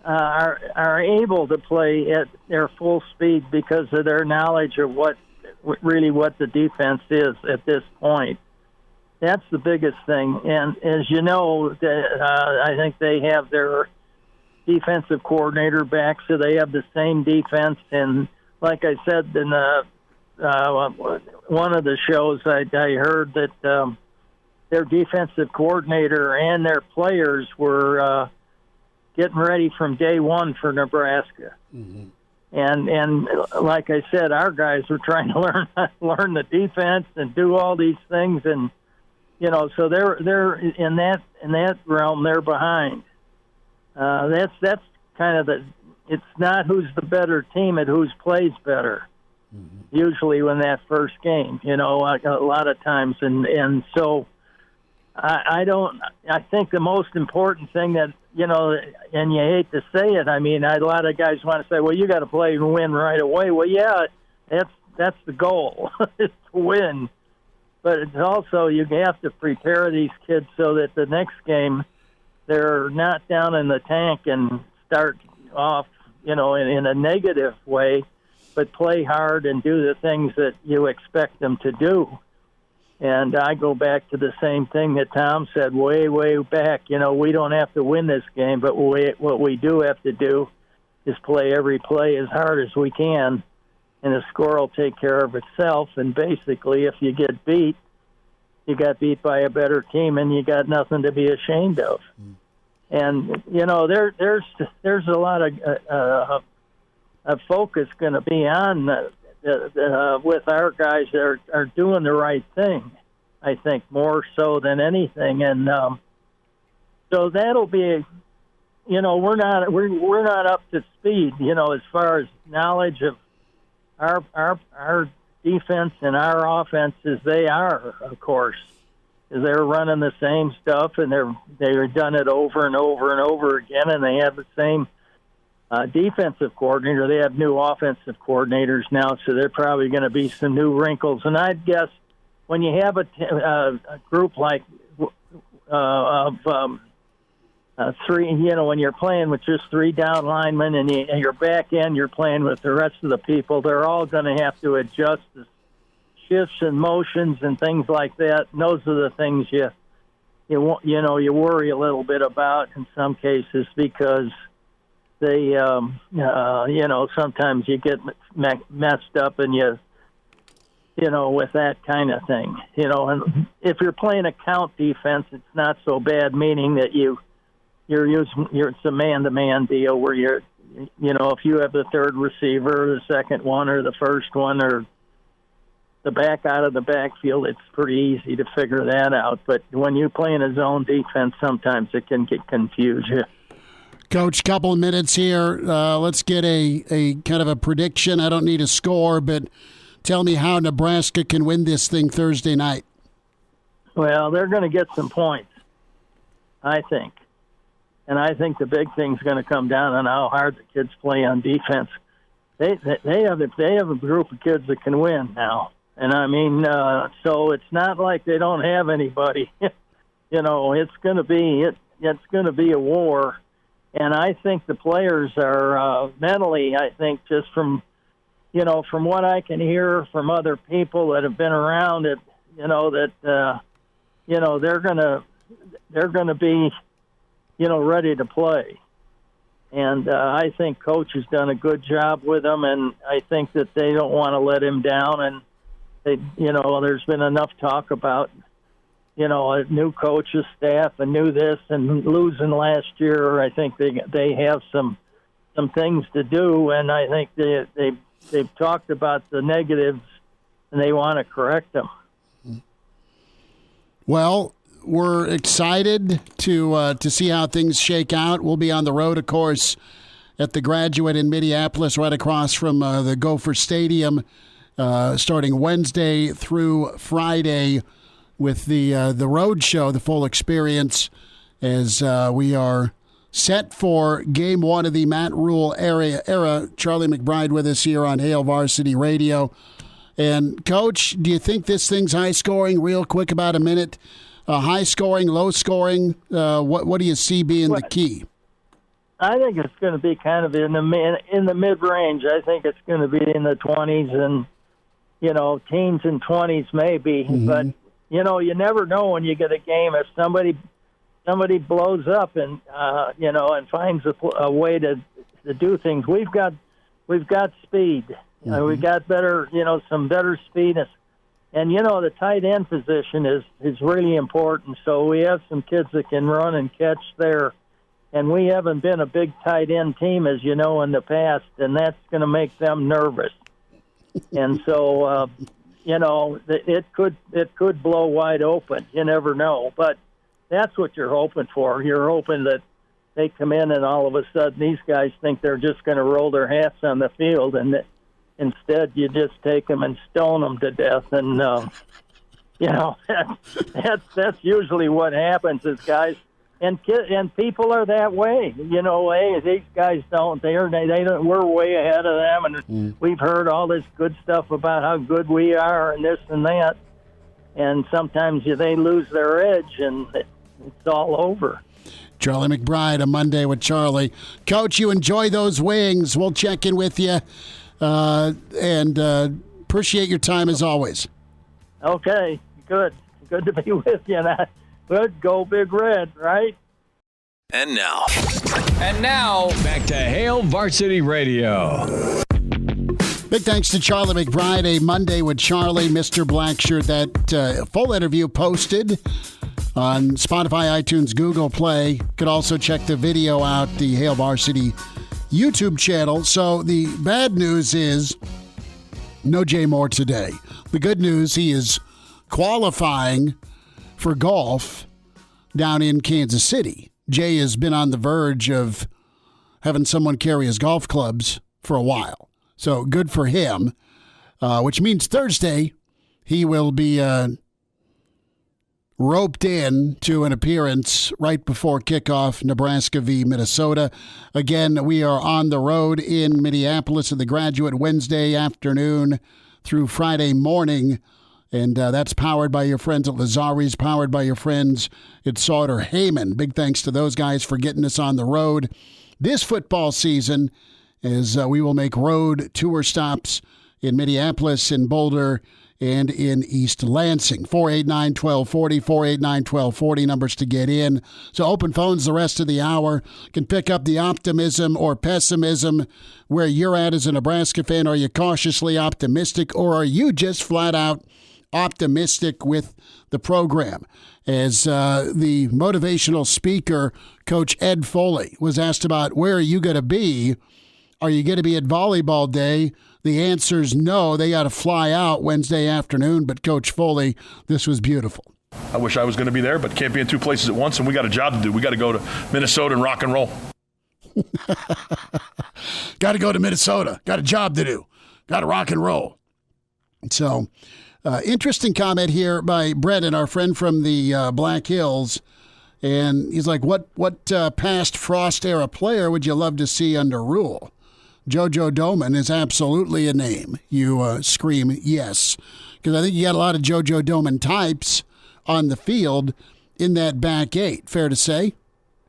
are able to play at their full speed because of their knowledge of what the defense is at this point. That's the biggest thing. And as you know, I think they have their defensive coordinator back, so they have the same defense. And like I said in one of the shows, I heard that their defensive coordinator and their players were getting ready from day one for Nebraska. Mm-hmm. And like I said, our guys were trying to learn the defense and do all these things, and so they're in that realm. They're behind. That's kind of it's not who's the better team, it's who's plays better. Mm-hmm. Usually when that first game, a lot of times, and so. I think the most important thing that, and you hate to say it, I mean, a lot of guys want to say, well, you got to play and win right away. Well, yeah, that's the goal, is to win. But it's also, you have to prepare these kids so that the next game they're not down in the tank and start off, in a negative way, but play hard and do the things that you expect them to do. And I go back to the same thing that Tom said way, way back. We don't have to win this game, but what we do have to do is play every play as hard as we can, and the score will take care of itself. And basically, if you get beat, you got beat by a better team, and you got nothing to be ashamed of. And, there's a lot of focus going to be on with our guys that are doing the right thing, I think, more so than anything. And so that'll be, we're not up to speed, as far as knowledge of our defense and our offense as they are, of course. They're running the same stuff, and they've done it over and over and over again, and they have the same defensive coordinator. They have new offensive coordinators now, so there are probably going to be some new wrinkles. And I'd guess when you have a group like three, when you're playing with just 3 down linemen and your back end, you're playing with the rest of the people, they're all going to have to adjust to shifts and motions and things like that. And those are the things you worry a little bit about in some cases, because they, sometimes you get messed up and with that kind of thing, and if you're playing a count defense, it's not so bad, meaning that it's a man-to-man deal where if you have the third receiver, the second one, or the first one, or the back out of the backfield, it's pretty easy to figure that out. But when you play in a zone defense, sometimes it can get confused. Coach, couple of minutes here. Let's get a kind of a prediction. I don't need a score, but tell me how Nebraska can win this thing Thursday night. Well, they're going to get some points, I think. And I think the big thing's going to come down on how hard the kids play on defense. They have a group of kids that can win now. And I mean, so it's not like they don't have anybody. It's going to be a war. And I think the players are mentally, I think, just from what I can hear from other people that have been around it, they're going to be, ready to play. And I think Coach has done a good job with them, and I think that they don't want to let him down. And there's been enough talk about, a new coach's staff and new this and losing last year. I think they have some things to do, and I think they've talked about the negatives, and they want to correct them. Well, we're excited to see how things shake out. We'll be on the road, of course, at the Graduate in Minneapolis, right across from the Gopher Stadium, starting Wednesday through Friday with the road show, the full experience, as we are set for Game 1 of the Matt Rule era. Charlie McBride with us here on Hail Varsity Radio. And, Coach, do you think this thing's high-scoring? Real quick, about a minute. High-scoring, low-scoring, what do you see being the key? I think it's going to be kind of in the mid-range. I think it's going to be in the 20s and, teens and 20s maybe. Mm-hmm. But, you never know when you get a game. If somebody blows up and, and finds a way to do things. We've got speed. Mm-hmm. We got better, some better speed. And, the tight end position is really important. So we have some kids that can run and catch there. And we haven't been a big tight end team, as you know, in the past, and that's going to make them nervous. And so, it could blow wide open. You never know. But that's what you're hoping for. You're hoping that they come in and all of a sudden these guys think they're just going to roll their hats on the field, and instead you just take them and stone them to death. And, that's usually what happens is guys, and people are that way. Hey, these guys don't. They don't. We're way ahead of them, and we've heard all this good stuff about how good we are and this and that. And sometimes they lose their edge, and it's all over. Charlie McBride, a Monday with Charlie. Coach, you enjoy those wings. We'll check in with you, and appreciate your time as always. Okay, good to be with you. Good, go Big Red, right? And now, back to Hail Varsity Radio. Big thanks to Charlie McBride, a Monday with Charlie, Mr. Blackshirt. That full interview posted on Spotify, iTunes, Google Play. You could also check the video out, the Hail Varsity YouTube channel. So the bad news is no Jay Moore today. The good news, he is qualifying for golf down in Kansas City. Jay has been on the verge of having someone carry his golf clubs for a while. So good for him, which means Thursday he will be roped in to an appearance right before kickoff, Nebraska v. Minnesota. Again, we are on the road in Minneapolis at the Graduate Wednesday afternoon through Friday morning. And that's powered by your friends at Lazari's, powered by your friends at Sauter-Heyman. Big thanks to those guys for getting us on the road this football season, as we will make road tour stops in Minneapolis, in Boulder, and in East Lansing. 489-1240, 489-1240, numbers to get in. So open phones the rest of the hour. Can pick up the optimism or pessimism where you're at as a Nebraska fan. Are you cautiously optimistic, or are you just flat out optimistic with the program? As the motivational speaker, Coach Ed Foley, was asked about where are you going to be? Are you going to be at volleyball day? The answer is no. They got to fly out Wednesday afternoon. But Coach Foley, this was beautiful. I wish I was going to be there, but can't be in two places at once, and we got a job to do. We got to go to Minnesota and rock and roll. Got to go to Minnesota. Got a job to do. Got to rock and roll. So, interesting comment here by Brendan, our friend from the Black Hills. And he's like, what past Frost-era player would you love to see under Rule? JoJo Domann is absolutely a name. You scream yes. Because I think you got a lot of JoJo Domann types on the field in that back eight. Fair to say?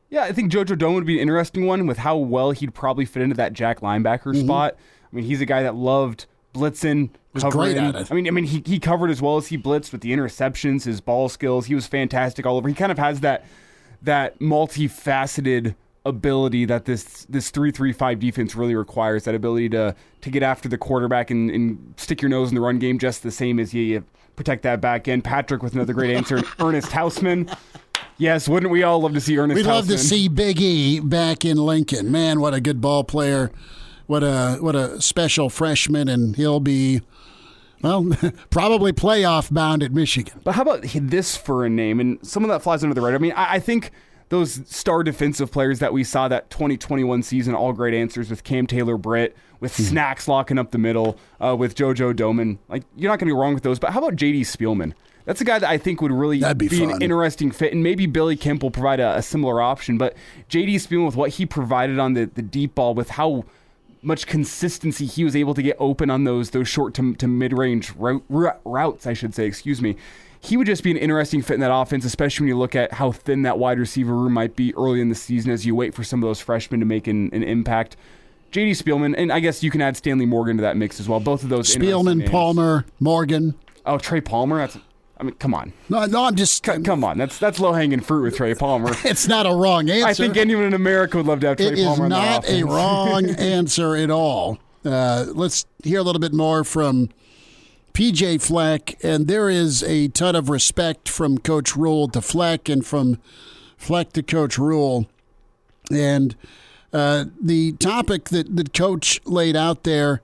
Yeah, I think JoJo Domann would be an interesting one with how well he'd probably fit into that Jack linebacker spot. I mean, he's a guy that loved blitzing, covering. Great at it. I mean, he covered as well as he blitzed with the interceptions, his ball skills. He was fantastic all over. He kind of has that multifaceted ability that this 3-3-5 defense really requires, that ability to get after the quarterback and stick your nose in the run game just the same as you protect that back end. Patrick with another great answer. Ernest Hausman. Yes, wouldn't we all love to see Ernest Hausman? We'd love to see Big E back in Lincoln. Man, what a good ball player. What a special freshman, and he'll be, well, probably playoff bound at Michigan. But how about this for a name? And someone that flies under the radar. I mean, I think those star defensive players that we saw that 2021 season, all great answers with Cam Taylor-Britt, with Snacks locking up the middle, with JoJo Domann. Like, you're not going to be wrong with those. But how about J.D. Spielman? That's a guy that I think would really be an interesting fit. And maybe Billy Kemp will provide a similar option. But J.D. Spielman, with what he provided on the deep ball, with how much consistency he was able to get open on those short to mid-range routes, I should say, he would just be an interesting fit in that offense, especially when you look at how thin that wide receiver room might be early in the season as you wait for some of those freshmen to make an impact. J.D. Spielman, and I guess you can add Stanley Morgan to that mix as well. Both of those Spielman, Palmer, Morgan. Oh, Trey Palmer? I mean, come on. No, I'm just... Come on. That's low-hanging fruit with Trey Palmer. It's not a wrong answer. I think anyone in America would love to have Trey Palmer on their offense. It is not a wrong answer at all. Let's hear a little bit more from PJ Fleck, and there is a ton of respect from Coach Rule to Fleck and from Fleck to Coach Rule. And the topic that Coach laid out there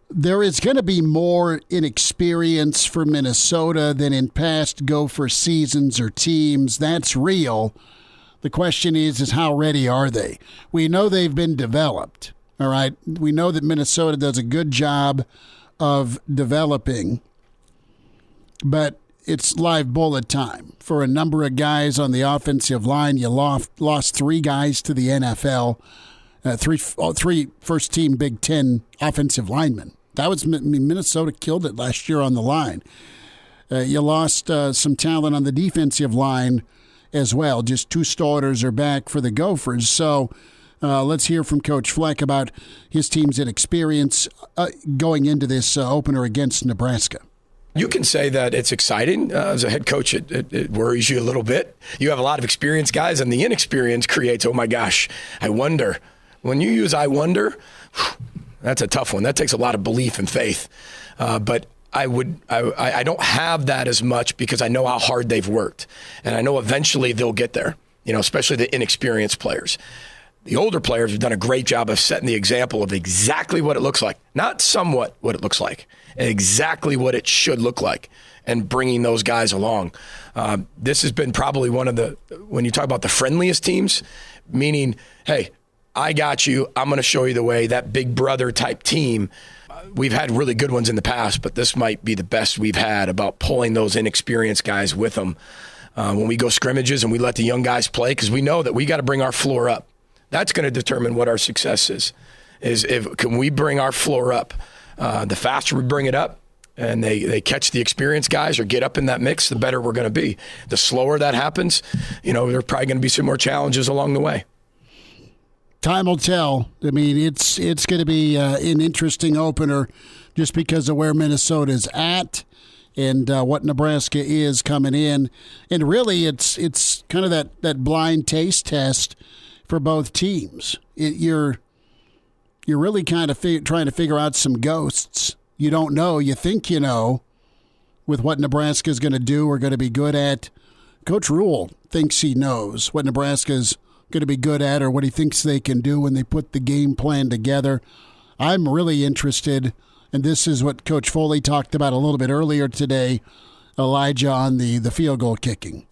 is going to be more inexperience for Minnesota than in past Gopher seasons or teams. That's real. The question is how ready are they? We know they've been developed, all right? We know that Minnesota does a good job of developing, but it's live bullet time for a number of guys on the offensive line. You lost three guys to the NFL, three first-team Big Ten offensive linemen. That was Minnesota killed it last year on the line. You lost some talent on the defensive line as well. Just two starters are back for the Gophers. So let's hear from Coach Fleck about his team's inexperience going into this opener against Nebraska. You can say that it's exciting. As a head coach, it worries you a little bit. You have a lot of experienced guys, and the inexperience creates, oh my gosh, I wonder. When you use I wonder, that's a tough one. That takes a lot of belief and faith. But I don't have that as much because I know how hard they've worked. And I know eventually they'll get there, especially the inexperienced players. The older players have done a great job of setting the example of exactly what it looks like. Not somewhat what it looks like, exactly what it should look like, and bringing those guys along. This has been probably one of when you talk about the friendliest teams, meaning, hey, I got you, I'm going to show you the way, that big brother type team. We've had really good ones in the past, but this might be the best we've had about pulling those inexperienced guys with them. when we go scrimmages and we let the young guys play, because we know that we got to bring our floor up. That's going to determine what our success is if can we bring our floor up. The faster we bring it up and they catch the experienced guys or get up in that mix, the better we're going to be. The slower that happens, there's probably going to be some more challenges along the way. Time will tell. I mean, it's going to be an interesting opener just because of where Minnesota is at and what Nebraska is coming in. And really, it's kind of that blind taste test for both teams. You're really kind of trying to figure out some ghosts. You don't know. You think you know with what Nebraska is going to do or going to be good at. Coach Rule thinks he knows what Nebraska's going to be good at or what he thinks they can do when they put the game plan together. I'm really interested, and this is what Coach Foley talked about a little bit earlier today, Elijah, on the field goal kicking.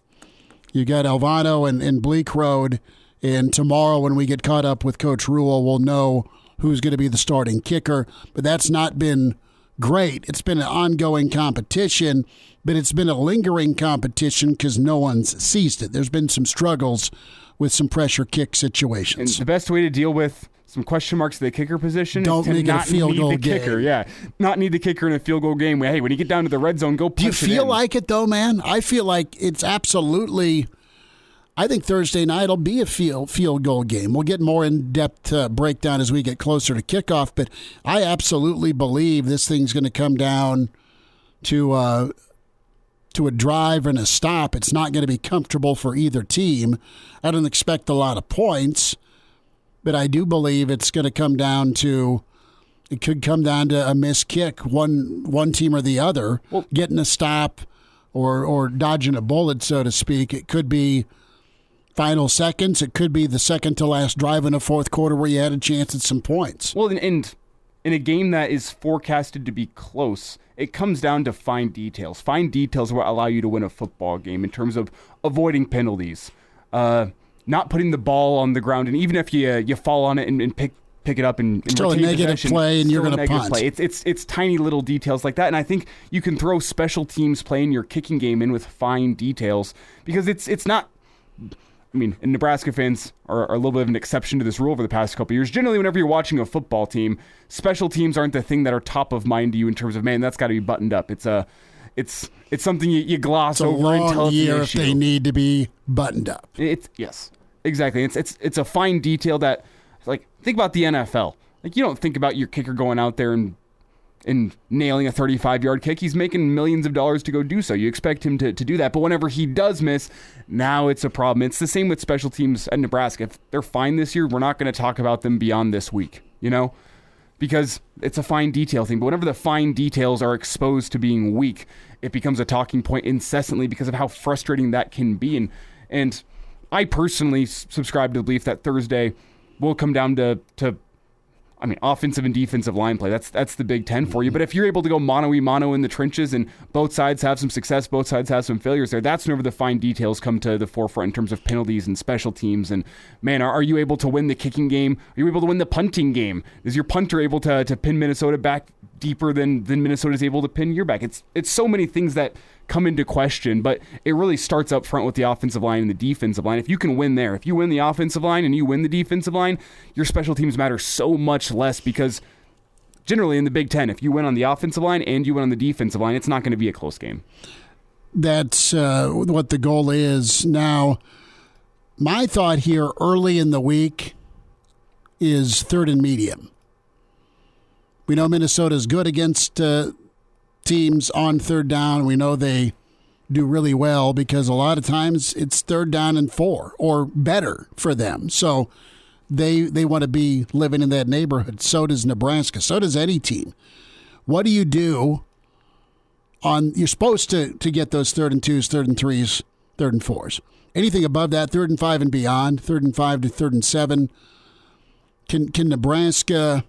You got Alvano and Bleak Road, and tomorrow when we get caught up with Coach Rule, we'll know who's going to be the starting kicker. But that's not been great. It's been an ongoing competition, but it's been a lingering competition because no one's seized it. There's been some struggles with some pressure kick situations. And the best way to deal with some question marks at the kicker position Don't is to make not it a field need goal the game. kicker. Yeah, not need the kicker in a field goal game. Hey, when you get down to the red zone, go punch it in. Do you feel like it, though, man? I feel like it's absolutely – I think Thursday night will be a field goal game. We'll get more in-depth breakdown as we get closer to kickoff, but I absolutely believe this thing's going to come down to a drive and a stop. It's not going to be comfortable for either team. I don't expect a lot of points, but I do believe it could come down to a missed kick, one team or the other, getting a stop or dodging a bullet, so to speak. It could be final seconds. It could be the second to last drive in the fourth quarter where you had a chance at some points. Well, and in a game that is forecasted to be close, it comes down to fine details. Fine details will allow you to win a football game in terms of avoiding penalties, not putting the ball on the ground, and even if you fall on it and pick it up and still a negative play, and you're going to punt. It's tiny little details like that, and I think you can throw special teams play in your kicking game in with fine details because it's not. I mean, and Nebraska fans are a little bit of an exception to this rule over the past couple of years. Generally, whenever you're watching a football team, special teams aren't the thing that are top of mind to you in terms of, man, that's got to be buttoned up. It's something you gloss over until it's an issue. If they need to be buttoned up. Yes, exactly. It's a fine detail that, like, think about the NFL. Like, you don't think about your kicker going out there and nailing a 35-yard kick. He's making millions of dollars to go do so. You expect him to do that. But whenever he does miss, now it's a problem. It's the same with special teams at Nebraska. If they're fine this year, we're not going to talk about them beyond this week, because it's a fine detail thing. But whenever the fine details are exposed to being weak, it becomes a talking point incessantly because of how frustrating that can be. And I personally subscribe to the belief that Thursday will come down to offensive and defensive line play. That's the Big Ten for you. But if you're able to go mano-a-mano in the trenches and both sides have some success, both sides have some failures there, that's whenever the fine details come to the forefront in terms of penalties and special teams. And, man, are you able to win the kicking game? Are you able to win the punting game? Is your punter able to pin Minnesota back deeper than Minnesota's able to pin your back? It's so many things that come into question, but it really starts up front with the offensive line and the defensive line. If you can win there, if you win the offensive line and you win the defensive line, your special teams matter so much less because generally in the Big Ten, if you win on the offensive line and you win on the defensive line, it's not going to be a close game. That's what the goal is. Now, my thought here early in the week is third and medium. We know Minnesota's good against teams on third down. We know they do really well because a lot of times it's third down and 4 or better for them. So they want to be living in that neighborhood. So does Nebraska. So does any team. What do you do you're supposed to get those 3rd and 2s, 3rd and 3s, 3rd and 4s. Anything above that, 3rd and 5 and beyond, 3rd and 5 to 3rd and 7. Can Nebraska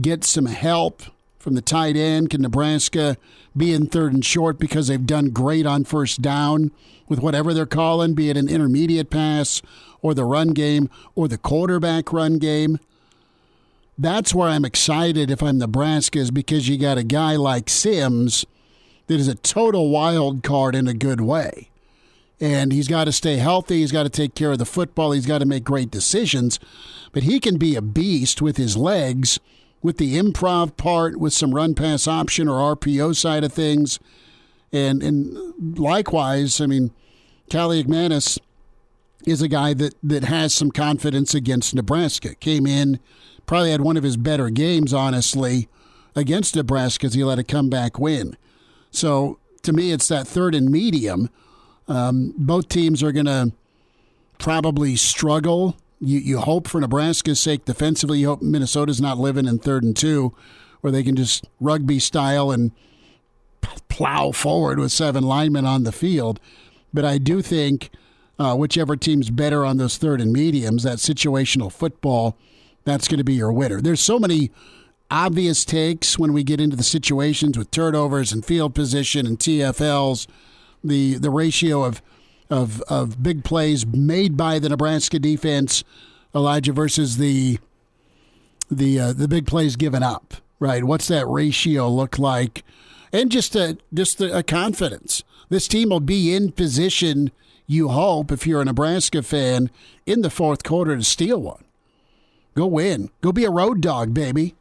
get some help from the tight end? Can Nebraska be in 3rd and short because they've done great on first down with whatever they're calling, be it an intermediate pass or the run game or the quarterback run game? That's where I'm excited if I'm Nebraska, is because you got a guy like Sims that is a total wild card in a good way. And he's got to stay healthy. He's got to take care of the football. He's got to make great decisions. But he can be a beast with his legs, with the improv part, with some run-pass option or RPO side of things. And likewise, I mean, Callie McManus is a guy that has some confidence against Nebraska. Came in, probably had one of his better games, honestly, against Nebraska as he let a comeback win. So, to me, it's that third and medium. Both teams are going to probably struggle. You hope for Nebraska's sake defensively. You hope Minnesota's not living in 3rd and 2 where they can just rugby style and plow forward with 7 linemen on the field. But I do think whichever team's better on those third and mediums, that situational football, that's going to be your winner. There's so many obvious takes when we get into the situations with turnovers and field position and TFLs. The ratio of big plays made by the Nebraska defense, Elijah, versus the big plays given up, right? What's that ratio look like? And just a confidence. This team will be in position, you hope, if you're a Nebraska fan, in the fourth quarter to steal one. Go win. Go be a road dog, baby,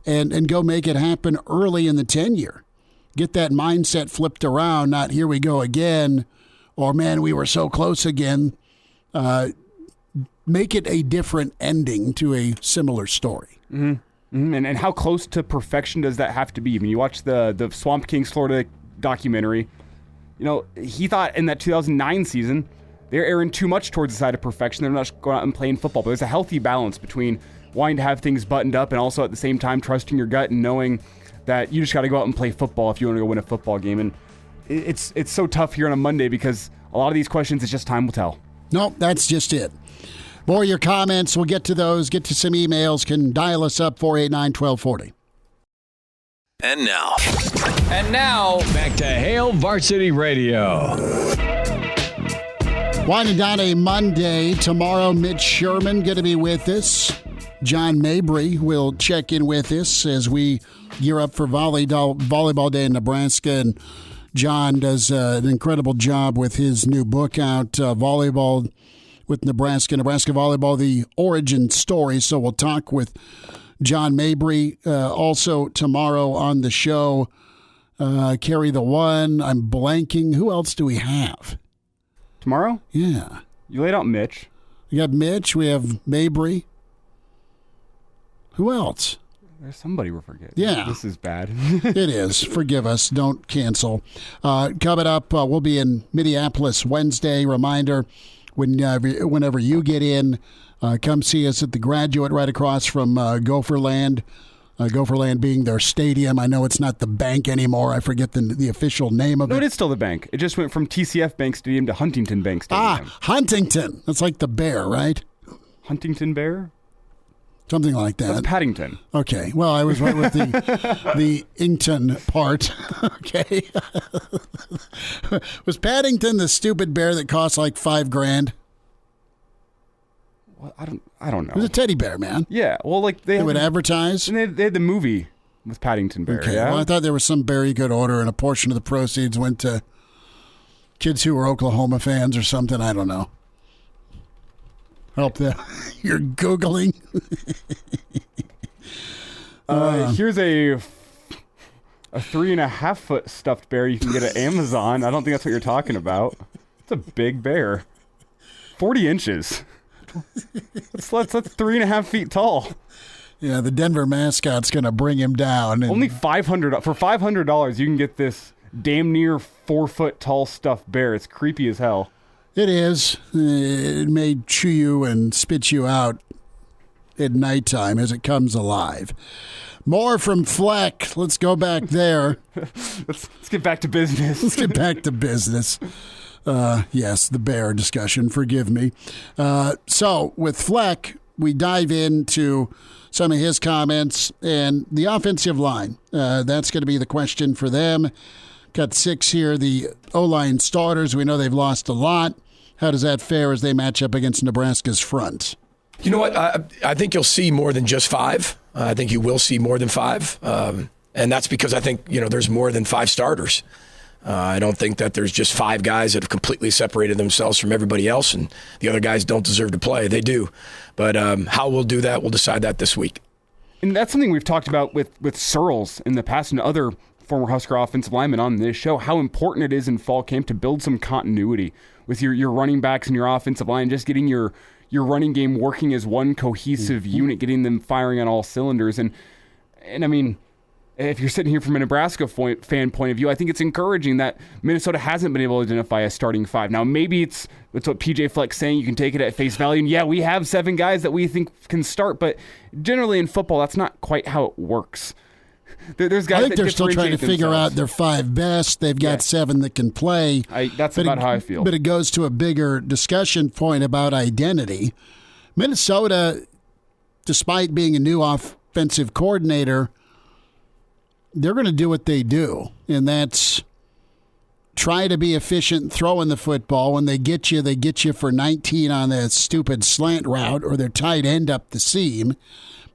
and go make it happen early in the tenure. Get that mindset flipped around, not here we go again, or man, we were so close again. Make it a different ending to a similar story. Mm-hmm. Mm-hmm. And how close to perfection does that have to be? I mean, you watch the Swamp Kings Florida documentary. You know, he thought in that 2009 season, they're erring too much towards the side of perfection. They're not going out and playing football. But there's a healthy balance between wanting to have things buttoned up and also at the same time trusting your gut and knowing that you just got to go out and play football if you want to go win a football game. And it's so tough here on a Monday because a lot of these questions, it's just time will tell. No, that's just it. More of your comments. We'll get to those. Get to some emails. Can dial us up, 489-1240. And now, back to Hail Varsity Radio. Winding down a Monday. Tomorrow, Mitch Sherman going to be with us. John Mabry will check in with us as we gear up for Volleyball Day in Nebraska. And John does an incredible job with his new book out, Volleyball with Nebraska Volleyball, The Origin Story. So we'll talk with John Mabry. Also tomorrow on the show, Carry the One. I'm blanking. Who else do we have? Tomorrow? Yeah. You laid out Mitch. We got Mitch. We have Mabry. Who else? There's somebody we're forgetting. Yeah. This is bad. It is. Forgive us. Don't cancel. Coming up, we'll be in Minneapolis Wednesday. Reminder, whenever you get in, come see us at the Graduate right across from Gopherland. Gopherland being their stadium. I know it's not the bank anymore. I forget the official name of it. No, it is still the bank. It just went from TCF Bank Stadium to Huntington Bank Stadium. Huntington. That's like the bear, right? Huntington Bear? Something like that. That's Paddington. Okay. Well, I was right with the Ington part. Okay. Was Paddington the stupid bear that cost like $5,000? Well, I don't know. It was a teddy bear, man. Yeah. Well, like they would advertise. And they had the movie with Paddington Bear. Okay. Yeah? Well, I thought there was some bear you could order, and a portion of the proceeds went to kids who were Oklahoma fans or something. I don't know. Help them. You're Googling. Here's a 3.5 foot stuffed bear you can get at Amazon. I don't think that's what you're talking about. It's a big bear. 40 inches. That's 3.5 feet tall. Yeah, the Denver mascot's going to bring him down. Only $500. For $500, you can get this damn near 4 foot tall stuffed bear. It's creepy as hell. It is. It may chew you and spit you out at nighttime as it comes alive. More from Fleck. Let's go back there. Let's get back to business. Let's get back to business. Yes, the bear discussion. Forgive me. So with Fleck, we dive into some of his comments and the offensive line. That's going to be the question for them. Got 6 here. The O-line starters, we know they've lost a lot. How does that fare as they match up against Nebraska's front? You know what? I think you'll see more than just 5. I think you will see more than 5. And that's because I think, there's more than 5 starters. I don't think that there's just 5 guys that have completely separated themselves from everybody else, and the other guys don't deserve to play. They do. But how we'll do that, we'll decide that this week. And that's something we've talked about with Searles in the past and other former Husker offensive linemen on this show, how important it is in fall camp to build some continuity with your running backs and your offensive line, just getting your running game working as one cohesive unit, getting them firing on all cylinders. And I mean, if you're sitting here from a Nebraska fan point of view, I think it's encouraging that Minnesota hasn't been able to identify a starting 5. Now, maybe it's what PJ Fleck's saying. You can take it at face value. And yeah, we have 7 guys that we think can start, but generally in football, that's not quite how it works. There's guys I think they're still trying to figure out their 5 best. They've got 7 that can play. That's about how I feel. But it goes to a bigger discussion point about identity. Minnesota, despite being a new offensive coordinator, they're going to do what they do, and that's try to be efficient throwing the football. When they get you for 19 on that stupid slant route or their tight end up the seam,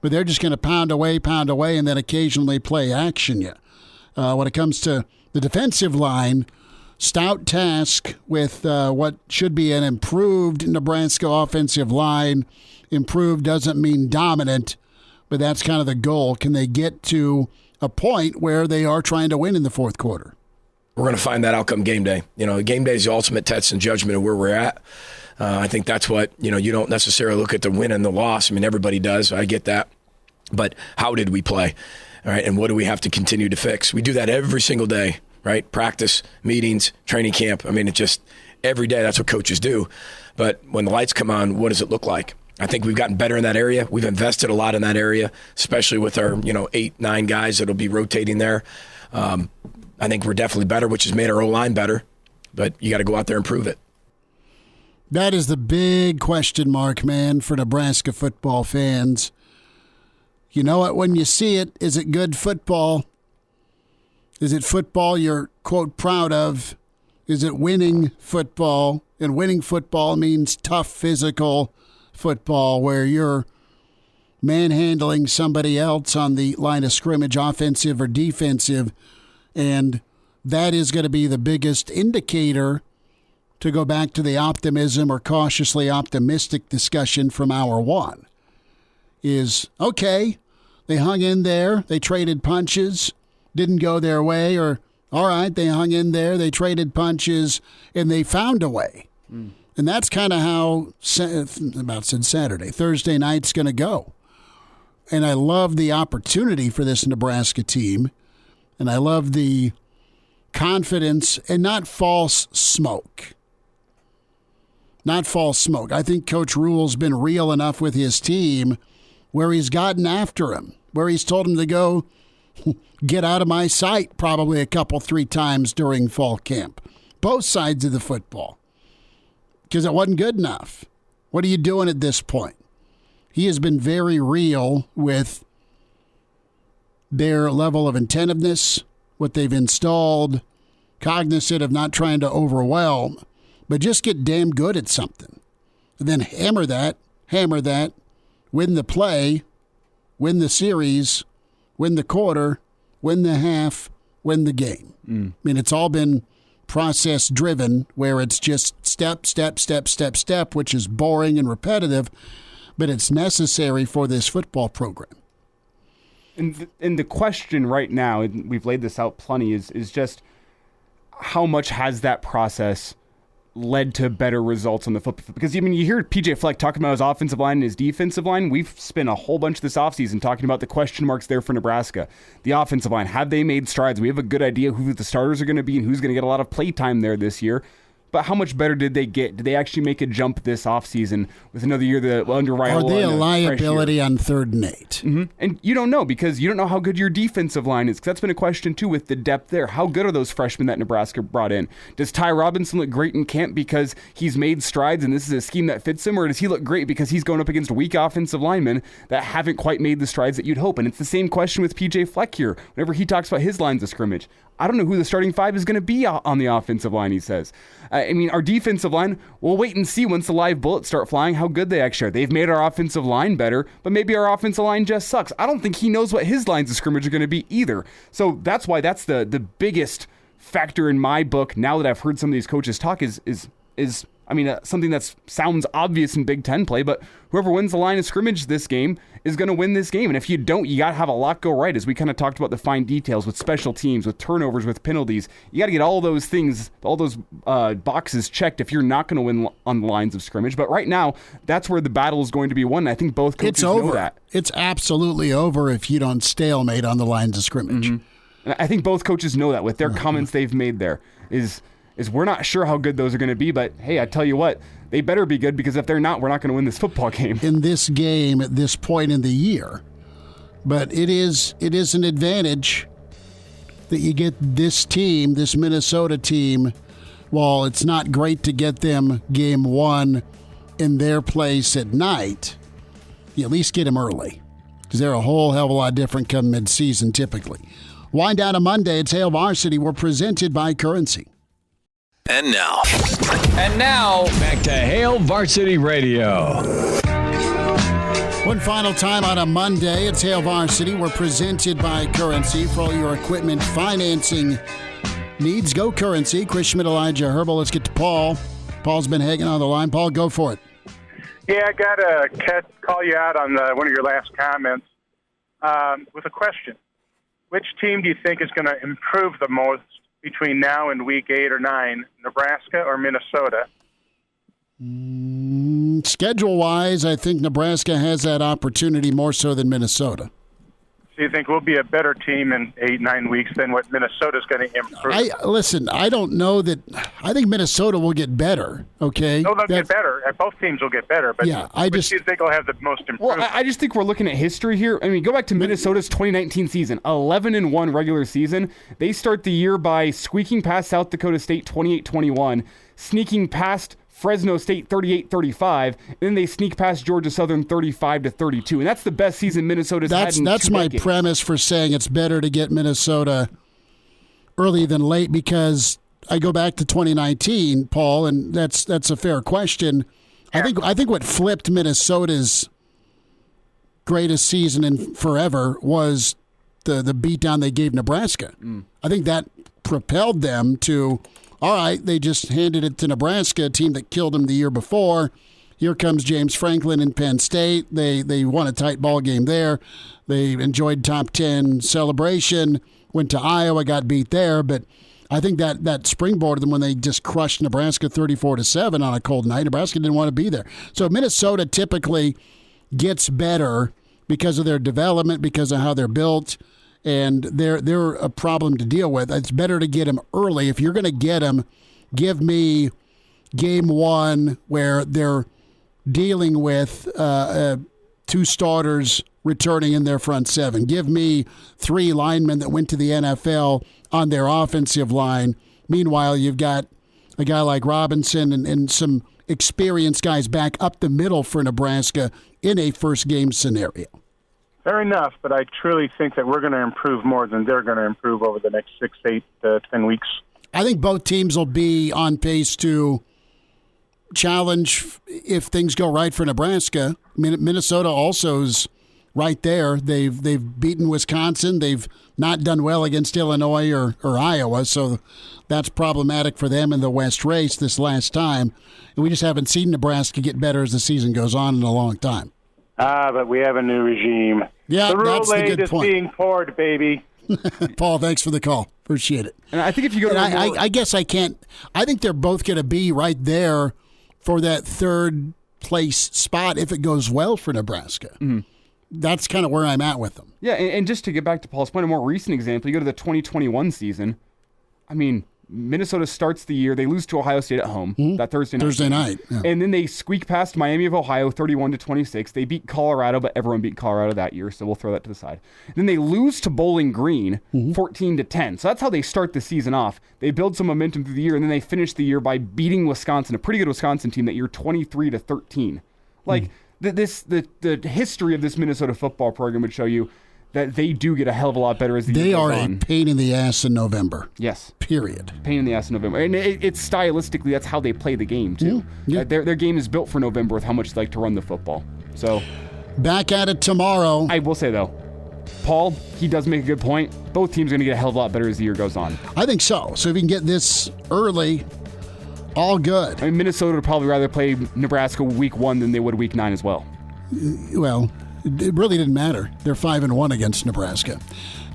but they're just going to pound away, and then occasionally play action you. When it comes to the defensive line, stout task with what should be an improved Nebraska offensive line. Improved doesn't mean dominant, but that's kind of the goal. Can they get to a point where they are trying to win in the fourth quarter? We're going to find that out come game day. Game day is the ultimate test and judgment of where we're at. I think that's what, you don't necessarily look at the win and the loss. I mean, everybody does. I get that. But how did we play? All right. And what do we have to continue to fix? We do that every single day, right? Practice, meetings, training camp. I mean, it's just every day. That's what coaches do. But when the lights come on, what does it look like? I think we've gotten better in that area. We've invested a lot in that area, especially with our 8, 9 guys that'll be rotating there. I think we're definitely better, which has made our O-line better. But you got to go out there and prove it. That is the big question mark, man, for Nebraska football fans. You know it when you see it. Is it good football? Is it football you're, quote, proud of? Is it winning football? And winning football means tough physical football where you're manhandling somebody else on the line of scrimmage, offensive or defensive, and that is going to be the biggest indicator, to go back to the optimism or cautiously optimistic discussion from hour 1, is, okay, they hung in there, they traded punches, didn't go their way, or all right, they hung in there, they traded punches, and they found a way. And that's kind of how, Thursday night's going to go. And I love the opportunity for this Nebraska team, and I love the confidence and not false smoke. Not false smoke. I think Coach Rule's been real enough with his team where he's gotten after him, where he's told him to go get out of my sight probably a couple, 3 times during fall camp. Both sides of the football. Because it wasn't good enough. What are you doing at this point? He has been very real with their level of attentiveness, what they've installed, cognizant of not trying to overwhelm, but just get damn good at something. And then hammer that, win the play, win the series, win the quarter, win the half, win the game. I mean, it's all been process driven where it's just step, which is boring and repetitive, but it's necessary for this football program. And the question right now, and we've laid this out plenty, is just how much has that process led to better results on the football? Because, I mean, you hear PJ Fleck talking about his offensive line and his defensive line. We've spent a whole bunch this offseason talking about the question marks there for Nebraska. The offensive line, have they made strides? We have a good idea who the starters are going to be and who's going to get a lot of play time there this year. But how much better did they get? Did they actually make a jump this offseason with another year under Ryan? Are they a liability on 3rd and 8? Mm-hmm. And you don't know, because you don't know how good your defensive line is. That's been a question, too, with the depth there. How good are those freshmen that Nebraska brought in? Does Ty Robinson look great in camp because he's made strides and this is a scheme that fits him? Or does he look great because he's going up against weak offensive linemen that haven't quite made the strides that you'd hope? And it's the same question with PJ Fleck here. Whenever he talks about his lines of scrimmage, I don't know who the starting 5 is going to be on the offensive line, he says. I mean, our defensive line, we'll wait and see once the live bullets start flying how good they actually are. They've made our offensive line better, but maybe our offensive line just sucks. I don't think he knows what his lines of scrimmage are going to be either. So that's why that's the biggest factor in my book, now that I've heard some of these coaches talk, is something that sounds obvious in Big Ten play, but whoever wins the line of scrimmage this game is going to win this game. And if you don't, you got to have a lot go right, as we kind of talked about the fine details with special teams, with turnovers, with penalties. You got to get all those things, all those boxes checked if you're not going to win on the lines of scrimmage. But right now, that's where the battle is going to be won. I think both coaches know that. It's absolutely over if you don't stalemate on the lines of scrimmage. Mm-hmm. And I think both coaches know that with their comments they've made there is we're not sure how good those are going to be, but hey, I tell you what, they better be good, because if they're not, we're not going to win this football game. In this game at this point in the year. But it is an advantage that you get this team, this Minnesota team, while it's not great to get them game one in their place at night, you at least get them early, because they're a whole hell of a lot different come mid-season typically. Wind down a Monday, it's Hail Varsity. We're presented by Currency. And now, back to Hail Varsity Radio. One final time on a Monday, it's Hail Varsity. We're presented by Currency. For all your equipment financing needs, go Currency. Schmidt and Elijah Herbel. Let's get to Paul. Paul's been hanging on the line. Paul, go for it. Yeah, I got to call you out on one of your last comments with a question. Which team do you think is going to improve the most between now and week 8 or 9, Nebraska or Minnesota? Schedule-wise, I think Nebraska has that opportunity more so than Minnesota. So you think we'll be a better team in 8-9 weeks than what Minnesota's going to improve? I don't know that. I think Minnesota will get better. Okay, no, they'll get better. Both teams will get better. But yeah, which do you think will have the most improvement? Well, I just think we're looking at history here. I mean, go back to Minnesota's 2019 season, 11-1 regular season. They start the year by squeaking past South Dakota State 28-21, sneaking past Fresno State 38-35, and then they sneak past Georgia Southern 35-32, and that's the best season Minnesota's had in 2 decades. That's my premise for saying it's better to get Minnesota early than late, because I go back to 2019, Paul, and that's a fair question. I think what flipped Minnesota's greatest season in forever was the beatdown they gave Nebraska. I think that propelled them to, all right, they just handed it to Nebraska, a team that killed them the year before. Here comes James Franklin in Penn State. They won a tight ball game there. They enjoyed top 10 celebration, went to Iowa, got beat there. But I think that springboarded them when they just crushed Nebraska 34-7 on a cold night. Nebraska didn't want to be there. So Minnesota typically gets better because of their development, because of how they're built, and they're a problem to deal with. It's better to get them early. If you're going to get them, give me game one where they're dealing with 2 starters returning in their front 7. Give me 3 linemen that went to the NFL on their offensive line. Meanwhile, you've got a guy like Robinson and some experienced guys back up the middle for Nebraska in a first game scenario. Fair enough, but I truly think that we're going to improve more than they're going to improve over the next 6, 8, 10 weeks. I think both teams will be on pace to challenge if things go right for Nebraska. Minnesota also is right there. They've beaten Wisconsin. They've not done well against Illinois or Iowa, so that's problematic for them in the West race this last time. And we just haven't seen Nebraska get better as the season goes on in a long time. But we have a new regime. Yeah, the that's the good is point. Being poured, baby. Paul, thanks for the call. Appreciate it. And I think if you go to I guess I can't. I think they're both going to be right there for that third place spot if it goes well for Nebraska. Mm-hmm. That's kind of where I'm at with them. Yeah, and just to get back to Paul's point, a more recent example, you go to the 2021 season. I mean, Minnesota starts the year, they lose to Ohio State at home that Thursday night. Yeah. And then they squeak past Miami of Ohio 31-26. They beat Colorado, but everyone beat Colorado that year, so we'll throw that to the side. Then they lose to Bowling Green 14-10. So that's how they start the season off. They build some momentum through the year, and then they finish the year by beating Wisconsin, a pretty good Wisconsin team that year, 23-13. Like the history of this Minnesota football program would show you that they do get a hell of a lot better as the year goes on. They are a pain in the ass in November. Yes. Period. Pain in the ass in November. And it's stylistically, that's how they play the game, too. Yeah. Their game is built for November with how much they like to run the football. So, back at it tomorrow. I will say, though, Paul, he does make a good point. Both teams are going to get a hell of a lot better as the year goes on. I think so. So if you can get this early, all good. I mean, Minnesota would probably rather play Nebraska week 1 than they would week 9 as well. Well, it really didn't matter. They're 5-1 against Nebraska.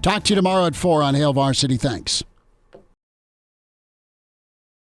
Talk to you tomorrow at 4 on Hail Varsity. Thanks.